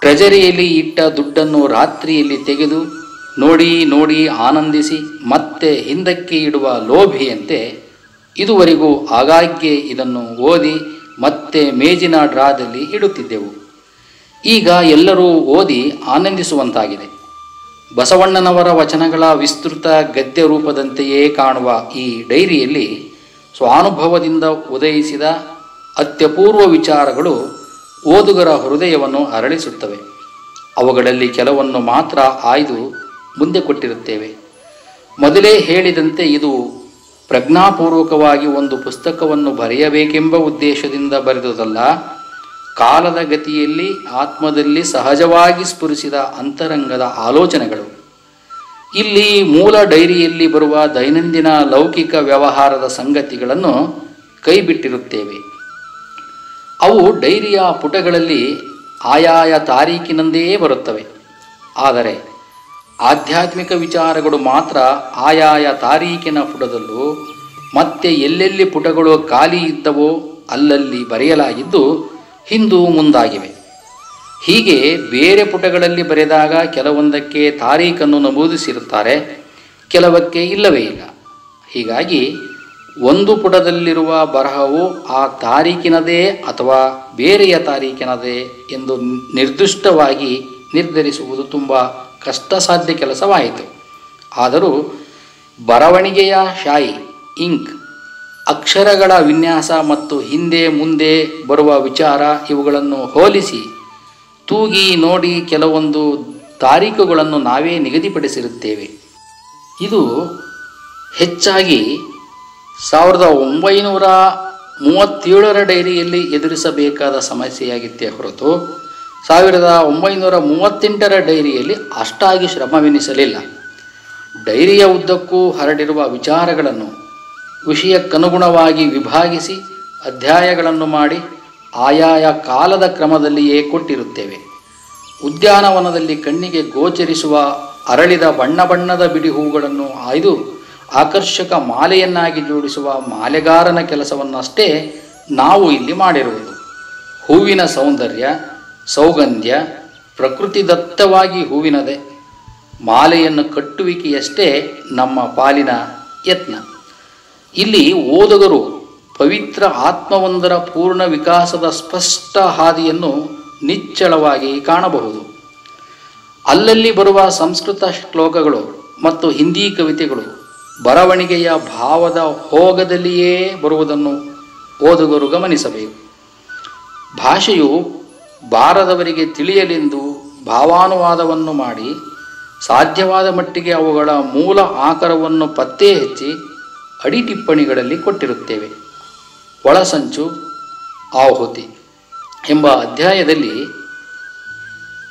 ಟ್ರೆಜರಿಯಲ್ಲಿ ಇಟ್ಟ ದುಡ್ಡನ್ನು ರಾತ್ರಿಯಲ್ಲಿ ತೆಗೆದು ನೋಡಿ ನೋಡಿ ಆನಂದಿಸಿ ಮತ್ತೆ ಹಿಂದಕ್ಕೆ ಇಡುವ ಲೋಭಿಯಂತೆ ಇದುವರೆಗೂ ಆಗಾಗ್ಗೆ ಇದನ್ನು ಓದಿ ಮತ್ತೆ ಮೇಜಿನ ಡ್ರಾದಲ್ಲಿ ಇಡುತ್ತಿದ್ದೆವು. ಈಗ ಎಲ್ಲರೂ ಓದಿ ಆನಂದಿಸುವಂತಾಗಿದೆ. ಬಸವಣ್ಣನವರ ವಚನಗಳ ವಿಸ್ತೃತ ಗದ್ಯ ರೂಪದಂತೆಯೇ ಕಾಣುವ ಈ ಡೈರಿಯಲ್ಲಿ ಸ್ವಾನುಭವದಿಂದ ಉದಯಿಸಿದ ಅತ್ಯಪೂರ್ವ ವಿಚಾರಗಳು ಓದುಗರ ಹೃದಯವನ್ನು ಅರಳಿಸುತ್ತವೆ. ಅವುಗಳಲ್ಲಿ ಕೆಲವನ್ನು ಮಾತ್ರ ಆಯ್ದು ಮುಂದೆ ಕೊಟ್ಟಿರುತ್ತೇವೆ. ಮೊದಲೇ ಹೇಳಿದಂತೆ ಇದು ಪ್ರಜ್ಞಾಪೂರ್ವಕವಾಗಿ ಒಂದು ಪುಸ್ತಕವನ್ನು ಬರೆಯಬೇಕೆಂಬ ಉದ್ದೇಶದಿಂದ ಬರೆದುದಲ್ಲ, ಕಾಲದ ಗತಿಯಲ್ಲಿ ಆತ್ಮದಲ್ಲಿ ಸಹಜವಾಗಿ ಸ್ಫುರಿಸಿದ ಅಂತರಂಗದ ಆಲೋಚನೆಗಳು. ಇಲ್ಲಿ ಮೂಲ ಡೈರಿಯಲ್ಲಿ ಬರುವ ದೈನಂದಿನ ಲೌಕಿಕ ವ್ಯವಹಾರದ ಸಂಗತಿಗಳನ್ನು ಕೈಬಿಟ್ಟಿರುತ್ತೇವೆ. ಅವು ಡೈರಿಯ ಪುಟಗಳಲ್ಲಿ ಆಯಾಯ ತಾರೀಕಿನಂದೇ ಬರುತ್ತವೆ. ಆದರೆ ಆಧ್ಯಾತ್ಮಿಕ ವಿಚಾರಗಳು ಮಾತ್ರ ಆಯಾಯ ತಾರೀಕಿನ ಪುಟದಲ್ಲೂ ಮತ್ತೆ ಎಲ್ಲೆಲ್ಲಿ ಪುಟಗಳು ಖಾಲಿ ಇದ್ದವೋ ಅಲ್ಲಲ್ಲಿ ಬರೆಯಲಾಗಿದ್ದು ಹಿಂದು ಮುಂದಾಗಿವೆ. ಹೀಗೆ ಬೇರೆ ಪುಟಗಳಲ್ಲಿ ಬರೆದಾಗ ಕೆಲವೊಂದಕ್ಕೆ ತಾರೀಖನ್ನು ನಮೂದಿಸಿರುತ್ತಾರೆ, ಕೆಲವಕ್ಕೆ ಇಲ್ಲವೇ ಇಲ್ಲ. ಹೀಗಾಗಿ ಒಂದು ಪುಟದಲ್ಲಿರುವ ಬರಹವು ಆ ತಾರೀಕಿನದೇ ಅಥವಾ ಬೇರೆಯ ತಾರೀಕಿನದೇ ಎಂದು ನಿರ್ದಿಷ್ಟವಾಗಿ ನಿರ್ಧರಿಸುವುದು ತುಂಬ ಕಷ್ಟಸಾಧ್ಯ ಕೆಲಸವಾಯಿತು. ಆದರೂ ಬರವಣಿಗೆಯ ಶಾಯಿ, ಇಂಕ್, ಅಕ್ಷರಗಳ ವಿನ್ಯಾಸ ಮತ್ತು ಹಿಂದೆ ಮುಂದೆ ಬರುವ ವಿಚಾರ ಇವುಗಳನ್ನು ಹೋಲಿಸಿ ತೂಗಿ ನೋಡಿ ಕೆಲವೊಂದು ತಾರೀಖುಗಳನ್ನು ನಾವೇ ನಿಗದಿಪಡಿಸಿರುತ್ತೇವೆ. ಇದು ಹೆಚ್ಚಾಗಿ 1937 ಡೈರಿಯಲ್ಲಿ ಎದುರಿಸಬೇಕಾದ ಸಮಸ್ಯೆಯಾಗಿತ್ತೇ ಹೊರತು 1938 ಡೈರಿಯಲ್ಲಿ ಅಷ್ಟಾಗಿ ಶ್ರಮವೆನಿಸಲಿಲ್ಲ. ಡೈರಿಯ ಉದ್ದಕ್ಕೂ ಹರಡಿರುವ ವಿಚಾರಗಳನ್ನು ವಿಷಯಕ್ಕನುಗುಣವಾಗಿ ವಿಭಾಗಿಸಿ ಅಧ್ಯಾಯಗಳನ್ನು ಮಾಡಿ ಆಯಾಯ ಕಾಲದ ಕ್ರಮದಲ್ಲಿಯೇ ಕೊಟ್ಟಿರುತ್ತೇವೆ. ಉದ್ಯಾನವನದಲ್ಲಿ ಕಣ್ಣಿಗೆ ಗೋಚರಿಸುವ ಅರಳಿದ ಬಣ್ಣ ಬಣ್ಣದ ಬಿಡಿ ಹೂಗಳನ್ನು ಆಯ್ದು ಆಕರ್ಷಕ ಮಾಲೆಯನ್ನಾಗಿ ಜೋಡಿಸುವ ಮಾಲೆಗಾರನ ಕೆಲಸವನ್ನಷ್ಟೇ ನಾವು ಇಲ್ಲಿ ಮಾಡಿರುವುದು. ಹೂವಿನ ಸೌಂದರ್ಯ, ಸೌಗಂಧ್ಯ ಪ್ರಕೃತಿದತ್ತವಾಗಿ ಹೂವಿನದೇ. ಮಾಲೆಯನ್ನು ಕಟ್ಟುವಿಕೆಯಷ್ಟೇ ನಮ್ಮ ಪಾಲಿನ ಯತ್ನ. ಇಲ್ಲಿ ಓದುಗರು ಪವಿತ್ರ ಆತ್ಮವೊಂದರ ಪೂರ್ಣ ವಿಕಾಸದ ಸ್ಪಷ್ಟ ಹಾದಿಯನ್ನು ನಿಚ್ಚಳವಾಗಿ ಕಾಣಬಹುದು. ಅಲ್ಲಲ್ಲಿ ಬರುವ ಸಂಸ್ಕೃತ ಶ್ಲೋಕಗಳು ಮತ್ತು ಹಿಂದಿ ಕವಿತೆಗಳು ಬರವಣಿಗೆಯ ಭಾವದ ಹೋಗದಲ್ಲಿಯೇ ಬರುವುದನ್ನು ಓದುಗರು ಗಮನಿಸಬೇಕು. ಭಾಷೆಯು ಬಾರದವರಿಗೆ ತಿಳಿಯಲೆಂದು ಭಾವಾನುವಾದವನ್ನು ಮಾಡಿ ಸಾಧ್ಯವಾದ ಮಟ್ಟಿಗೆ ಅವುಗಳ ಮೂಲ ಆಕಾರವನ್ನು ಪತ್ತೆ ಹಚ್ಚಿ ಅಡಿಟಿಪ್ಪಣಿಗಳಲ್ಲಿ ಕೊಟ್ಟಿರುತ್ತೇವೆ. ಒಳಸಂಚು, ಆಹುತಿ ಎಂಬ ಅಧ್ಯಾಯದಲ್ಲಿ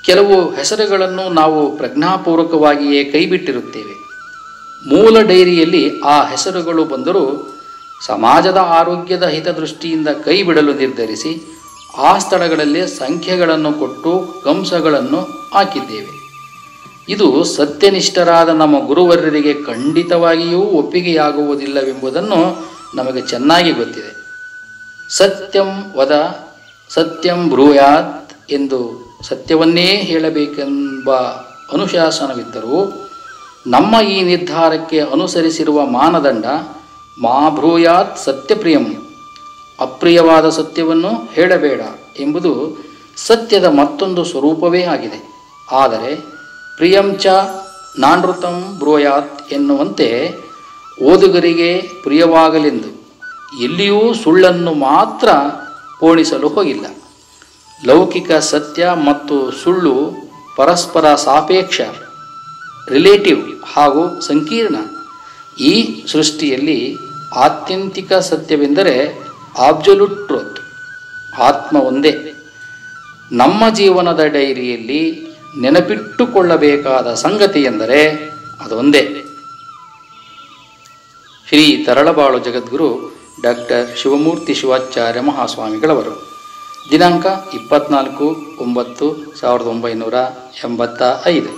ಕೆಲವು ಹೆಸರುಗಳನ್ನು ನಾವು ಪ್ರಜ್ಞಾಪೂರ್ವಕವಾಗಿಯೇ ಕೈಬಿಟ್ಟಿರುತ್ತೇವೆ. ಮೂಲ ಡೈರಿಯಲ್ಲಿ ಆ ಹೆಸರುಗಳು ಬಂದರೂ ಸಮಾಜದ ಆರೋಗ್ಯದ ಹಿತದೃಷ್ಟಿಯಿಂದ ಕೈಬಿಡಲು ನಿರ್ಧರಿಸಿ ಆ ಸ್ಥಳಗಳಲ್ಲಿ ಸಂಖ್ಯೆಗಳನ್ನು ಕೊಟ್ಟು ಕಂಸಗಳನ್ನು ಹಾಕಿದ್ದೇವೆ. ಇದು ಸತ್ಯನಿಷ್ಠರಾದ ನಮ್ಮ ಗುರುವರ್ಯರಿಗೆ ಖಂಡಿತವಾಗಿಯೂ ಒಪ್ಪಿಗೆಯಾಗುವುದಿಲ್ಲವೆಂಬುದನ್ನು ನಮಗೆ ಚೆನ್ನಾಗಿ ಗೊತ್ತಿದೆ. ಸತ್ಯಂ ವದ ಸತ್ಯಂ ಬ್ರೂಯಾತ್ ಎಂದು ಸತ್ಯವನ್ನೇ ಹೇಳಬೇಕೆಂಬ ಅನುಶಾಸನವಿದ್ದರೂ ನಮ್ಮ ಈ ನಿರ್ಧಾರಕ್ಕೆ ಅನುಸರಿಸಿರುವ ಮಾನದಂಡ ಮಾ ಬ್ರೂಯಾತ್ ಸತ್ಯಪ್ರಿಯಂ, ಅಪ್ರಿಯವಾದ ಸತ್ಯವನ್ನು ಹೇಳಬೇಡ ಎಂಬುದು ಸತ್ಯದ ಮತ್ತೊಂದು ಸ್ವರೂಪವೇ ಆಗಿದೆ. ಆದರೆ ಪ್ರಿಯಂಚ ನಾನೃತಂ ಬ್ರೂಯಾತ್ ಎನ್ನುವಂತೆ ಓದುಗರಿಗೆ ಪ್ರಿಯವಾಗಲೆಂದು ಎಲ್ಲಿಯೂ ಸುಳ್ಳನ್ನು ಮಾತ್ರ ಪೋಣಿಸಲು ಹೋಗಿಲ್ಲ. ಲೌಕಿಕ ಸತ್ಯ ಮತ್ತು ಸುಳ್ಳು ಪರಸ್ಪರ ಸಾಪೇಕ್ಷ, ರಿಲೇಟಿವ್ ಹಾಗೂ ಸಂಕೀರ್ಣ. ಈ ಸೃಷ್ಟಿಯಲ್ಲಿ ಆತ್ಯಂತಿಕ ಸತ್ಯವೆಂದರೆ ಆಬ್ಸಲ್ಯೂಟ್ ಟ್ರೂತ್, ಆತ್ಮ ಒಂದೇ. ನಮ್ಮ ಜೀವನದ ಡೈರಿಯಲ್ಲಿ ನೆನಪಿಟ್ಟುಕೊಳ್ಳಬೇಕಾದ ಸಂಗತಿ ಎಂದರೆ ಅದೊಂದೇ. ಶ್ರೀ ತರಳಬಾಳು ಜಗದ್ಗುರು ಡಾಕ್ಟರ್ ಶಿವಮೂರ್ತಿ ಶಿವಾಚಾರ್ಯ ಮಹಾಸ್ವಾಮಿಗಳವರು. ದಿನಾಂಕ 24/9/1985.